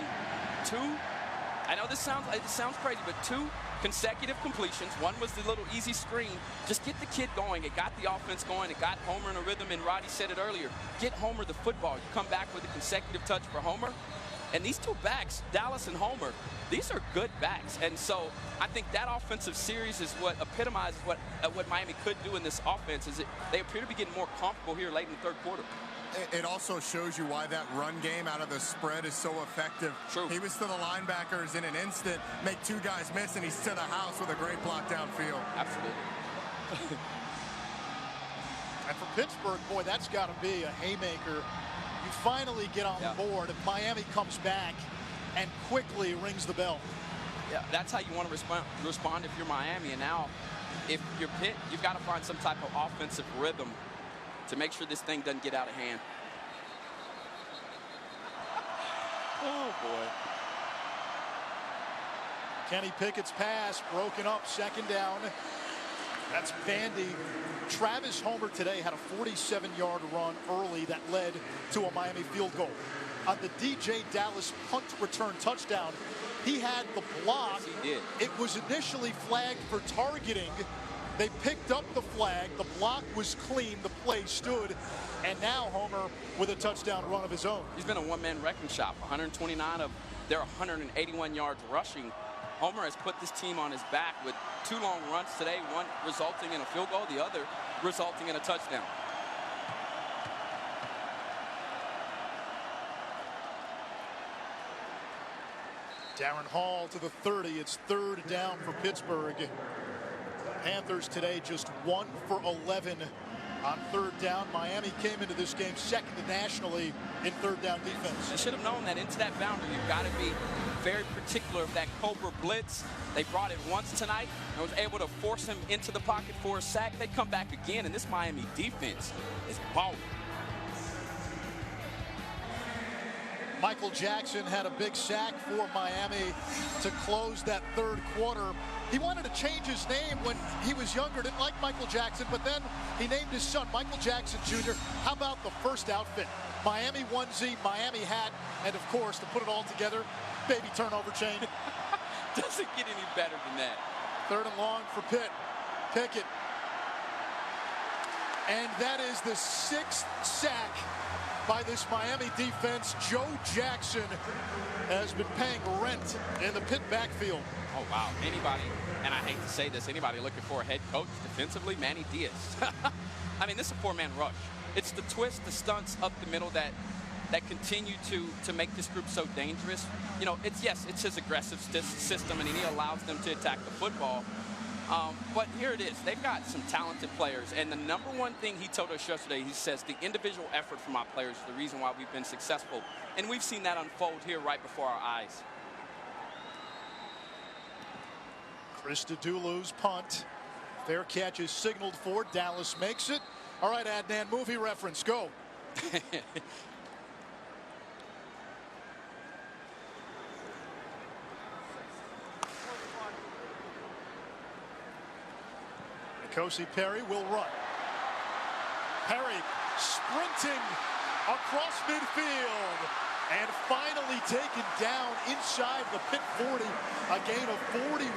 I know it sounds crazy, but 2 consecutive completions. One was the little easy screen. Just get the kid going. It got the offense going. It got Homer in a rhythm, and Roddy said it earlier. Get Homer the football. You come back with a consecutive touch for Homer. And these 2 backs, Dallas and Homer, these are good backs. And so I think that offensive series is what epitomizes what Miami could do in this offense. Is they appear to be getting more comfortable here late in the 3rd quarter. It also shows you why that run game out of the spread is so effective. True. He was to the linebackers in an instant, make 2 guys miss, and he's to the house with a great block downfield. Absolutely. And for Pittsburgh, boy, that's got to be a haymaker. You finally get on the board, and Miami comes back and quickly rings the bell. Yeah, that's how you want to respond if you're Miami. And now, if you're Pitt, you've got to find some type of offensive rhythm to make sure this thing doesn't get out of hand. Oh, boy. Kenny Pickett's pass broken up, 2nd down. That's Vandy. Travis Homer today had a 47-yard run early that led to a Miami field goal. On the DJ Dallas punt return touchdown, he had the block. Yes, he did. It was initially flagged for targeting. They picked up the flag. The block was clean. The play stood. And now Homer with a touchdown run of his own. He's been a one-man wrecking shop. 129 of their 181 yards rushing. Homer has put this team on his back with 2 long runs today, one resulting in a field goal, the other resulting in a touchdown. Darren Hall to the 30. It's 3rd down for Pittsburgh. Panthers today just 1 for 11 on 3rd down. Miami came into this game 2nd nationally in 3rd down defense. They should have known that into that boundary, you've got to be very particular of that Cobra blitz. They brought it once tonight and was able to force him into the pocket for a sack. They come back again, and this Miami defense is balling. Michael Jackson had a big sack for Miami to close that third quarter. He wanted to change his name when he was younger, didn't like Michael Jackson, but then he named his son Michael Jackson Jr. How about the first outfit? Miami onesie, Miami hat, and of course, to put it all together, baby turnover chain. Doesn't get any better than that. 3rd and long for Pitt. Pickett. And that is the 6th sack by this Miami defense. Joe Jackson has been paying rent in the Pitt backfield. Oh, wow. Anybody, and I hate to say this, anybody looking for a head coach defensively, Manny Diaz. I mean, this is a 4-man rush. It's the twist, the stunts up the middle that continue to make this group so dangerous. You know, it's his aggressive system, and he allows them to attack the football. But here it is. They've got some talented players, and the number one thing he told us yesterday, he says the individual effort from our players is the reason why we've been successful, and we've seen that unfold here right before our eyes. Christodoulou's punt. Fair catch is signaled for. Dallas makes it. All right, Adnan, movie reference, go. N'Kosi Perry will run. Perry sprinting across midfield and finally taken down inside the Pitt 40. A gain of 41,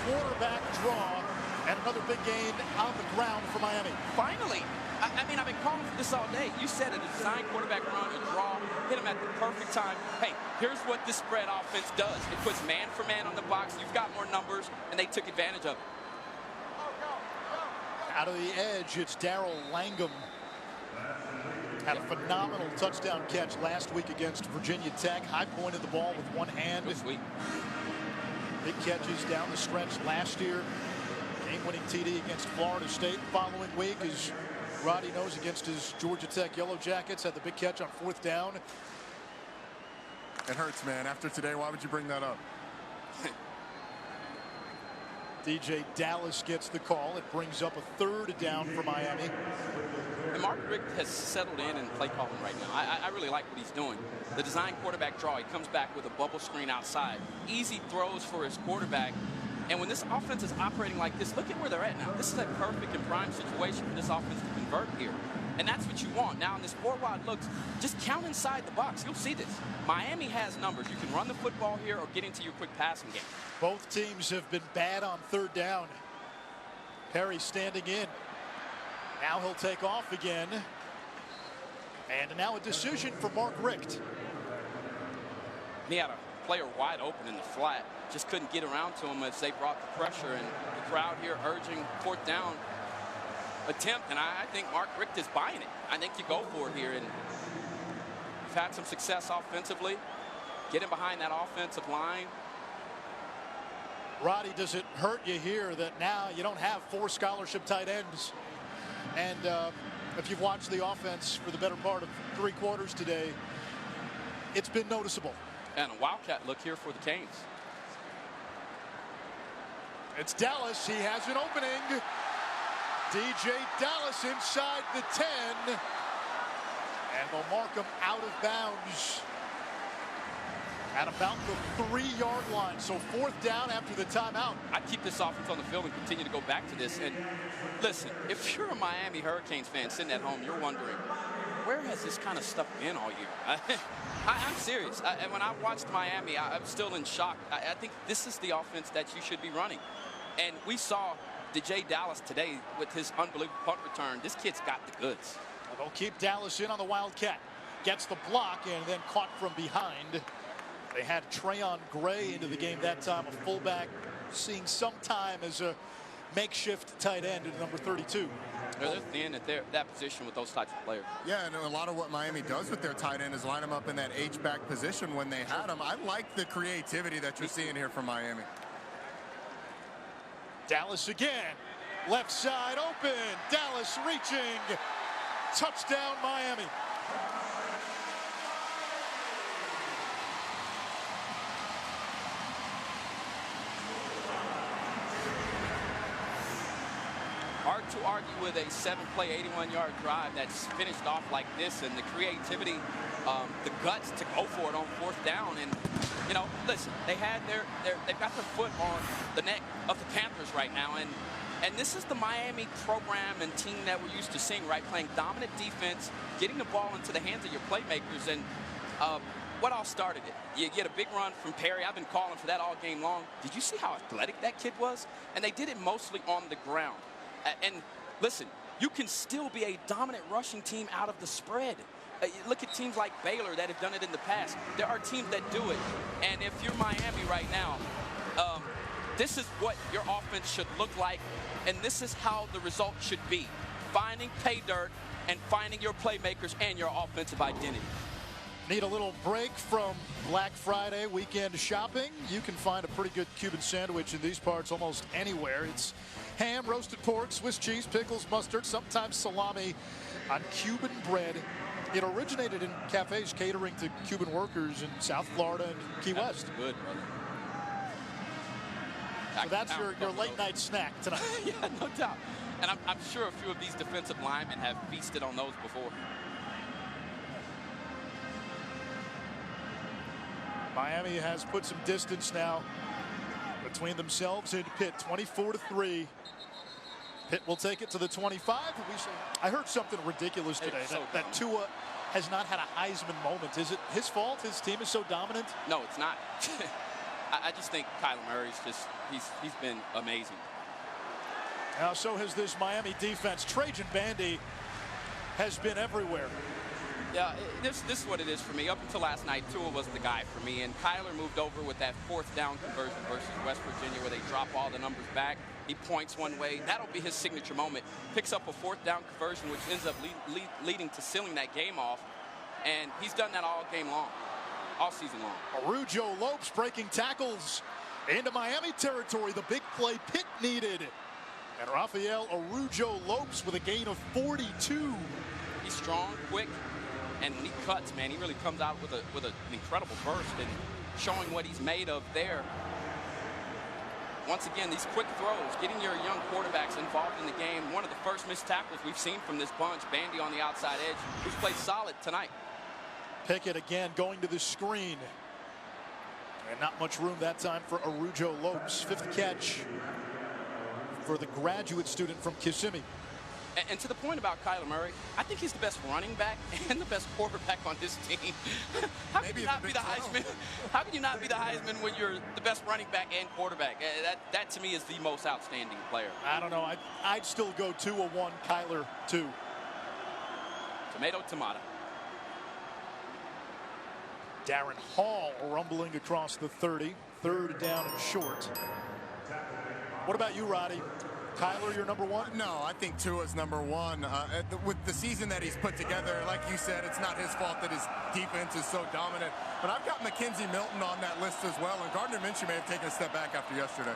quarterback draw, and another big gain on the ground for Miami. Finally. I mean, I've been calling for this all day. You said a design quarterback run, a draw, hit him at the perfect time. Hey, here's what this spread offense does. It puts man for man on the box. You've got more numbers, and they took advantage of it. Out of the edge, it's Darrell Langham. Had a phenomenal touchdown catch last week against Virginia Tech. High pointed the ball with one hand. Go sweet. Big catches down the stretch last year. Game-winning TD against Florida State. Following week, as Roddy knows, against his Georgia Tech Yellow Jackets, had the big catch on 4th down. It hurts, man. After today, why would you bring that up? DJ Dallas gets the call. It brings up a 3rd down for Miami. And Mark Richt has settled in and play calling right now. I really like what he's doing. The design quarterback draw, he comes back with a bubble screen outside. Easy throws for his quarterback. And when this offense is operating like this, look at where they're at now. This is a perfect and prime situation for this offense to convert here. And that's what you want. Now, in this 4-wide looks, just count inside the box. You'll see this. Miami has numbers. You can run the football here or get into your quick passing game. Both teams have been bad on 3rd down. Perry standing in. Now he'll take off again. And now a decision for Mark Richt. He had a player wide open in the flat. Just couldn't get around to him as they brought the pressure. And the crowd here urging 4th down attempt. And I think Mark Richt is buying it. I think you go for it here. And you've had some success offensively. Getting behind that offensive line. Roddy, does it hurt you here that now you don't have 4 scholarship tight ends? And if you've watched the offense for the better part of 3 quarters today, it's been noticeable. And a wildcat look here for the Canes. It's Dallas. He has an opening. DJ Dallas inside the 10. And they'll mark him out of bounds at about the 3-yard line. So 4th down after the timeout. I'd keep this offense on the field and continue to go back to this. And listen, if you're a Miami Hurricanes fan sitting at home, you're wondering, where has this kind of stuff been all year? I'm serious. And when I watched Miami, I'm still in shock. I think this is the offense that you should be running. And we saw DJ Dallas today with his unbelievable punt return. This kid's got the goods. They'll keep Dallas in on the Wildcat. Gets the block and then caught from behind. They had Trayon Gray into the game that time, a fullback, seeing some time as a makeshift tight end at number 32. They're thin at that position with those types of players. Yeah, and a lot of what Miami does with their tight end is line them up in that H-back position when they had them. I like the creativity that you're seeing here from Miami. Dallas again. Left side open. Dallas reaching. Touchdown, Miami. Hard to argue with a 7-play, 81-yard drive that's finished off like this, and the creativity the guts to go for it on 4th down. And, you know, listen, they've got their foot on the neck of the Panthers right now. And this is the Miami program and team that we're used to seeing, right? Playing dominant defense, getting the ball into the hands of your playmakers. And what all started it? You get a big run from Perry. I've been calling for that all game long. Did you see how athletic that kid was? And they did it mostly on the ground. And listen, you can still be a dominant rushing team out of the spread. Look at teams like Baylor that have done it in the past. There are teams that do it. And if you're Miami right now, this is what your offense should look like, and this is how the result should be. Finding pay dirt and finding your playmakers and your offensive identity. Need a little break from Black Friday weekend shopping? You can find a pretty good Cuban sandwich in these parts almost anywhere. It's ham, roasted pork, Swiss cheese, pickles, mustard, sometimes salami on Cuban bread. It originated in cafes catering to Cuban workers in South Florida and Key West. Good, brother. So that's your late night snack tonight. Yeah, no doubt. And I'm sure a few of these defensive linemen have feasted on those before. Miami has put some distance now between themselves and Pitt, 24-3. Pitt will take it to the 25. I heard something ridiculous today, that Tua has not had a Heisman moment. Is it his fault? His team is so dominant? No, it's not. I just think Kyler Murray's he's been amazing. Now, so has this Miami defense. Trajan Bandy has been everywhere. Yeah, this is what it is for me. Up until last night, Tua was the guy for me, and Kyler moved over with that 4th down conversion versus West Virginia where they drop all the numbers back. He points one way. That'll be his signature moment. Picks up a 4th down conversion, which ends up leading to sealing that game off, and he's done that all game long, all season long. Araujo Lopes breaking tackles into Miami territory. The big play Pitt needed. And Rafael Araujo Lopes with a gain of 42. He's strong, quick, and when he cuts, man, he really comes out with an incredible burst and showing what he's made of there. Once again, these quick throws, getting your young quarterbacks involved in the game. One of the first missed tackles we've seen from this bunch, Bandy on the outside edge, who's played solid tonight. Pickett again going to the screen. And not much room that time for Araujo Lopes. 5th catch for the graduate student from Kissimmee. And to the point about Kyler Murray, I think he's the best running back and the best quarterback on his team. How can you not be the Heisman? How can you not be the Heisman when you're the best running back and quarterback? That to me is the most outstanding player. I don't know. I'd still go 2-1, Kyler 2. Tomato, tomato. Darren Hall rumbling across the 30. 3rd down and short. What about you, Roddy? Kyler, you're number 1? No, I think Tua's number 1. With the season that he's put together, like you said, it's not his fault that his defense is so dominant. But I've got Mackenzie Milton on that list as well, and Gardner Minshew may have taken a step back after yesterday.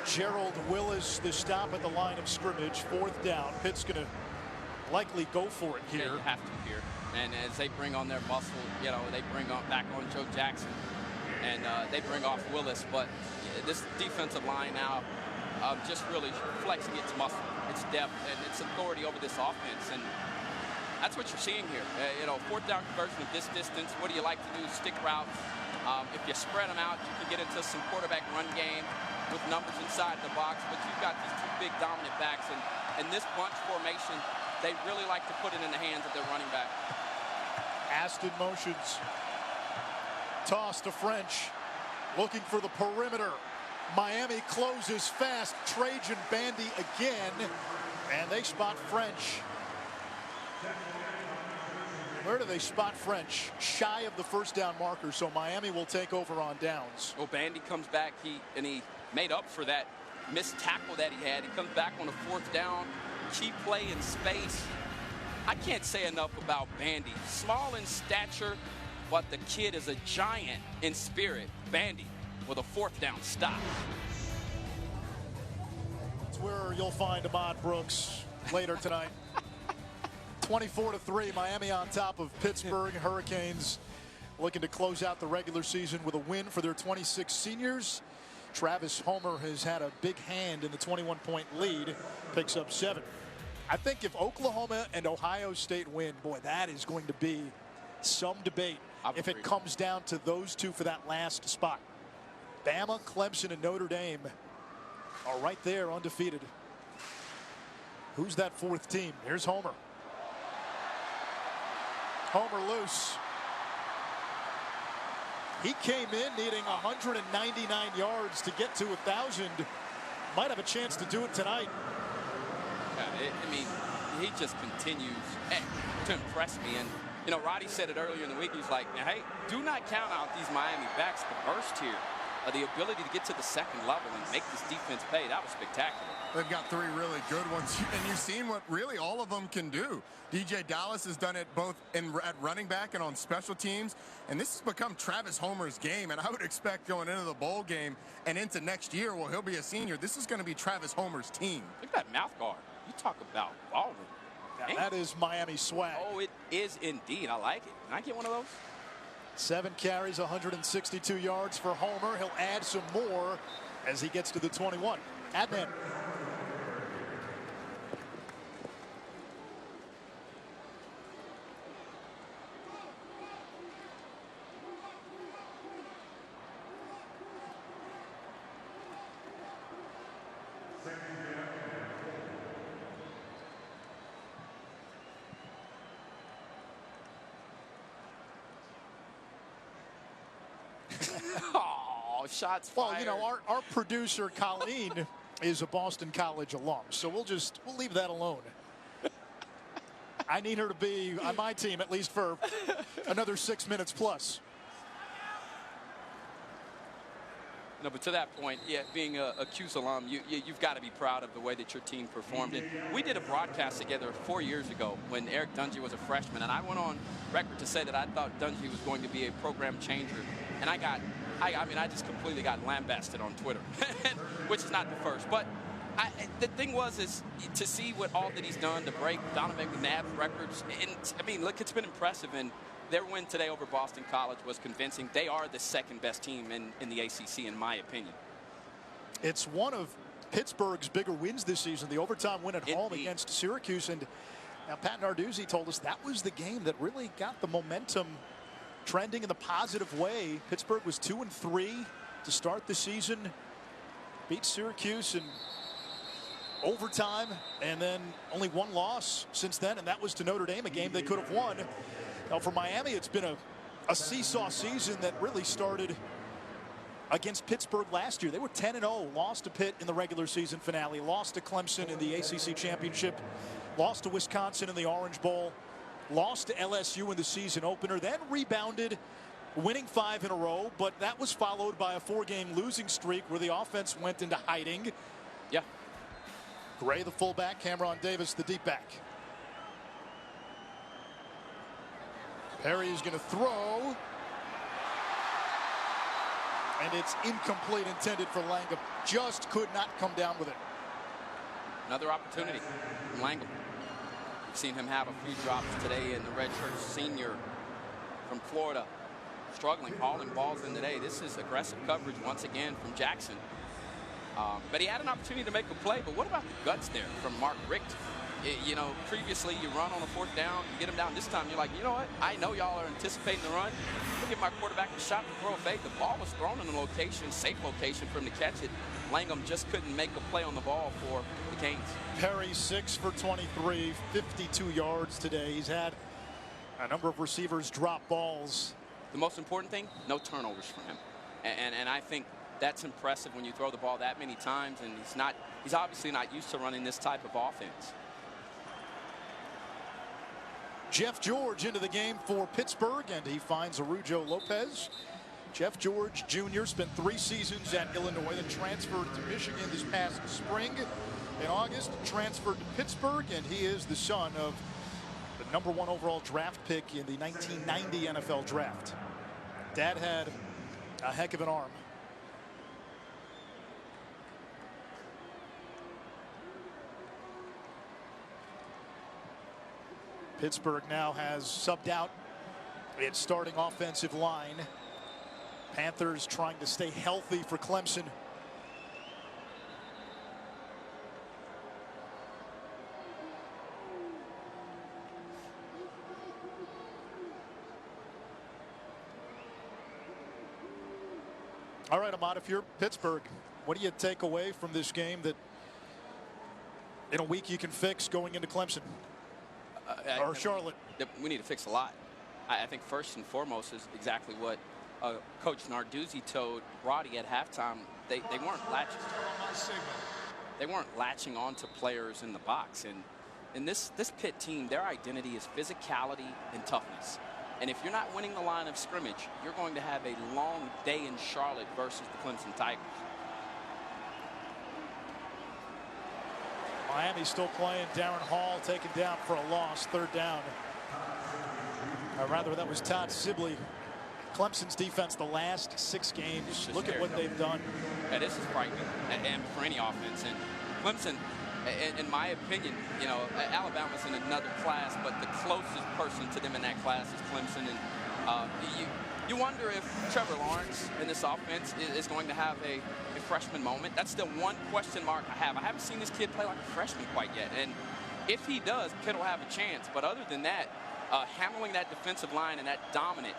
Gerald Willis, the stop at the line of scrimmage, 4th down. Pitt's going to likely go for it here. Yeah, you have to here. And as they bring on their muscle, you know, they bring back on Joe Jackson, and they bring off Willis. But this defensive line now just really flexing its muscle, its depth, and its authority over this offense. And that's what you're seeing here. You know, 4th down conversion of this distance. What do you like to do? Stick routes. If you spread them out, you can get into some quarterback run game with numbers inside the box. But you've got these 2 big dominant backs, and this bunch formation, they really like to put it in the hands of their running back. Aston motions. Toss to French. Looking for the perimeter. Miami closes fast. Trajan Bandy again. And they spot French. Where do they spot French? Shy of the 1st down marker, so Miami will take over on downs. Well, Bandy comes back, he made up for that missed tackle that he had. He comes back on a 4th down. Key play in space. I can't say enough about Bandy. Small in stature, but the kid is a giant in spirit. Bandy with a 4th down stop. That's where you'll find Ahmad Brooks later tonight. 24-3, Miami on top of Pittsburgh. Hurricanes looking to close out the regular season with a win for their 26 seniors. Travis Homer has had a big hand in the 21-point lead, picks up 7. I think if Oklahoma and Ohio State win, boy, that is going to be some debate if it comes down to those two for that last spot. Bama, Clemson, and Notre Dame are right there undefeated. Who's that fourth team? Here's Homer. Homer loose. He came in needing 199 yards to get to 1,000. Might have a chance to do it tonight. I mean, he just continues to impress me. And, you know, Roddy said it earlier in the week. He's like, hey, do not count out these Miami backs. The burst here, the ability to get to the second level and make this defense pay, that was spectacular. They've got three really good ones, and you've seen what really all of them can do. DJ Dallas has done it both at running back and on special teams, and this has become Travis Homer's game, and I would expect going into the bowl game and into next year, well, he'll be a senior, this is going to be Travis Homer's team. Look at that mouth guard. You talk about balling. Yeah, that is Miami swag. Oh, it is indeed. I like it. Can I get one of those? 7 carries, 162 yards for Homer. He'll add some more as he gets to the 21. Adnan. Oh, shots fired. Well, you know, our producer, Colleen, is a Boston College alum, so we'll leave that alone. I need her to be on my team at least for another 6 minutes plus. No, but to that point, yeah, being a Cuse alum, you've got to be proud of the way that your team performed. And we did a broadcast together 4 years ago when Eric Dungy was a freshman, and I went on record to say that I thought Dungy was going to be a program changer. And I just completely got lambasted on Twitter, which is not the first. But the thing is to see what all that he's done to break Donovan McNabb's records. And I mean, look, it's been impressive. And their win today over Boston College was convincing. They are the second best team in the ACC, in my opinion. It's one of Pittsburgh's bigger wins this season, the overtime win at home against Syracuse. And now Pat Narduzzi told us that was the game that really got the momentum trending in the positive way. Pittsburgh was 2-3 to start the season, beat Syracuse in overtime, and then only one loss since then, and that was to Notre Dame, a game they could have won. Now for Miami, it's been a seesaw season that really started against Pittsburgh last year. They were 10-0, lost to Pitt in the regular season finale, lost to Clemson in the ACC Championship, lost to Wisconsin in the Orange Bowl, lost to LSU in the season opener, then rebounded, winning 5 in a row, but that was followed by a 4-game losing streak where the offense went into hiding. Yeah. Gray, the fullback, Cameron Davis, the deep back. Perry is going to throw. And it's incomplete, intended for Langham. Just could not come down with it. Another opportunity from Langham. We've seen him have a few drops today, in the redshirt senior from Florida, struggling, hauling balls in today. This is aggressive coverage once again from Jackson. But he had an opportunity to make a play, but what about the guts there from Mark Richt? You know, previously you run on a 4th down, you get him down. This time you're like, you know what? I know y'all are anticipating the run. I'll give my quarterback a shot to throw a fake. The ball was thrown in a location, safe location for him to catch it. Langham just couldn't make a play on the ball for the Canes. Perry 6 for 23, 52 yards today. He's had a number of receivers drop balls. The most important thing, no turnovers for him. And I think that's impressive when you throw the ball that many times, and he's obviously not used to running this type of offense. Jeff George into the game for Pittsburgh, and he finds Arujo Lopez. Jeff George Jr. spent 3 seasons at Illinois, then transferred to Michigan this past spring. In August, transferred to Pittsburgh, and he is the son of the #1 overall draft pick in the 1990 NFL draft. Dad had a heck of an arm. Pittsburgh now has subbed out its starting offensive line. Panthers trying to stay healthy for Clemson. All right, Ahmad, if you're Pittsburgh, what do you take away from this game that in a week you can fix going into Clemson or Charlotte? We need to fix a lot. I think first and foremost is exactly what Coach Narduzzi told Roddy at halftime. They weren't latching. They weren't latching onto players in the box. And in this Pitt team, their identity is physicality and toughness. And if you're not winning the line of scrimmage, you're going to have a long day in Charlotte versus the Clemson Tigers. Miami still playing. Darren Hall taken down for a loss, 3rd down. Rather, that was Todd Sibley. Clemson's defense the last 6 games. Look at what they've done. Yeah, this is frightening, and for any offense. And Clemson, in my opinion, you know, Alabama's in another class, but the closest person to them in that class is Clemson. And you wonder if Trevor Lawrence in this offense is going to have a freshman moment. That's the one question mark I have. I haven't seen this kid play like a freshman quite yet. And if he does, Pitt will have a chance. But other than that, handling that defensive line and that dominant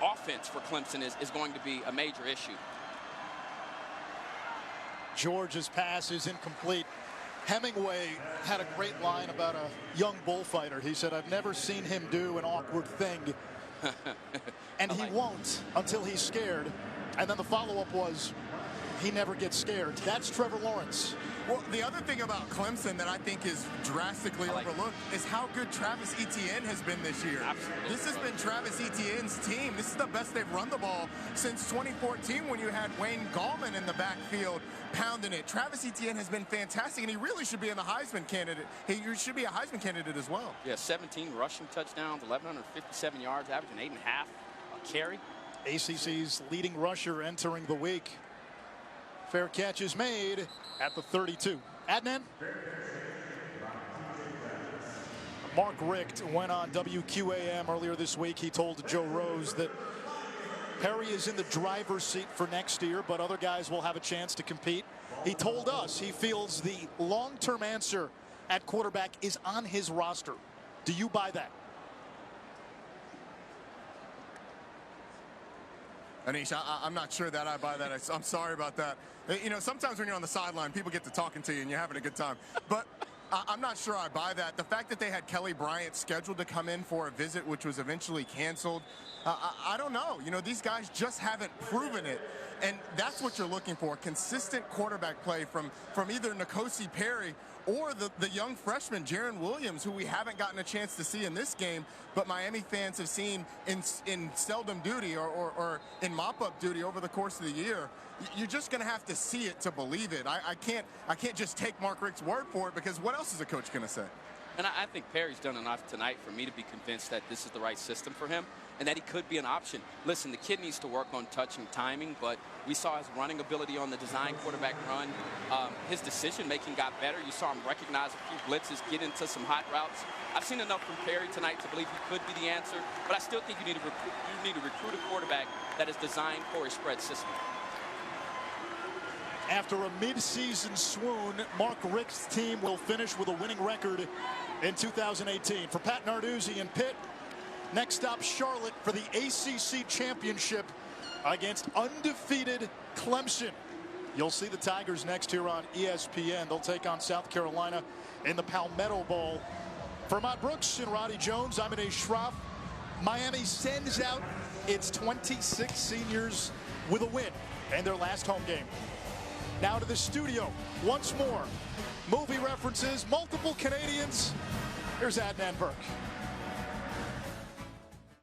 offense for Clemson is going to be a major issue. George's pass is incomplete. Hemingway had a great line about a young bullfighter. He said, "I've never seen him do an awkward thing." And he won't until he's scared. And then the follow-up was, he never gets scared. That's Trevor Lawrence. Well, the other thing about Clemson that I think is drastically overlooked is how good Travis Etienne has been this year. Absolutely. This has been Travis Etienne's team. This is the best they've run the ball since 2014 when you had Wayne Gallman in the backfield pounding it. Travis Etienne has been fantastic, and he really should be in the Heisman candidate. He should be a Heisman candidate as well. Yeah, 17 rushing touchdowns, 1,157 yards, averaging 8.5 a carry. ACC's leading rusher entering the week. Fair catch is made at the 32. Adnan? Mark Richt went on WQAM earlier this week. He told Joe Rose that Perry is in the driver's seat for next year, but other guys will have a chance to compete. He told us he feels the long-term answer at quarterback is on his roster. Do you buy that? Anish, I'm not sure that I buy that. I'm sorry about that. You know, sometimes when you're on the sideline, people get to talking to you and you're having a good time. But I'm not sure I buy that. The fact that they had Kelly Bryant scheduled to come in for a visit, which was eventually canceled, I don't know. You know, these guys just haven't proven it. And that's what you're looking for, consistent quarterback play from either N'Kosi Perry or the young freshman, Jaron Williams, who we haven't gotten a chance to see in this game, but Miami fans have seen in seldom duty or in mop-up duty over the course of the year. You're just going to have to see it to believe it. I can't just take Mark Richt's word for it, because what else is a coach going to say? And I think Perry's done enough tonight for me to be convinced that this is the right system for him and that he could be an option. Listen, the kid needs to work on touch and timing, but we saw his running ability on the design quarterback run. His decision-making got better. You saw him recognize a few blitzes, get into some hot routes. I've seen enough from Perry tonight to believe he could be the answer, but I still think you need to recruit a quarterback that is designed for a spread system. After a mid-season swoon, Mark Richt's team will finish with a winning record in 2018. For Pat Narduzzi and Pitt, next up Charlotte for the ACC Championship against undefeated Clemson. You'll see the Tigers next here on ESPN. They'll take on South Carolina in the Palmetto Bowl. For Ahmad Brooks and Roddy Jones, I'm Anish Shroff. Miami sends out its 26 seniors with a win in their last home game. Now to the studio once more. Movie references, multiple Canadians. Here's Adnan Burke.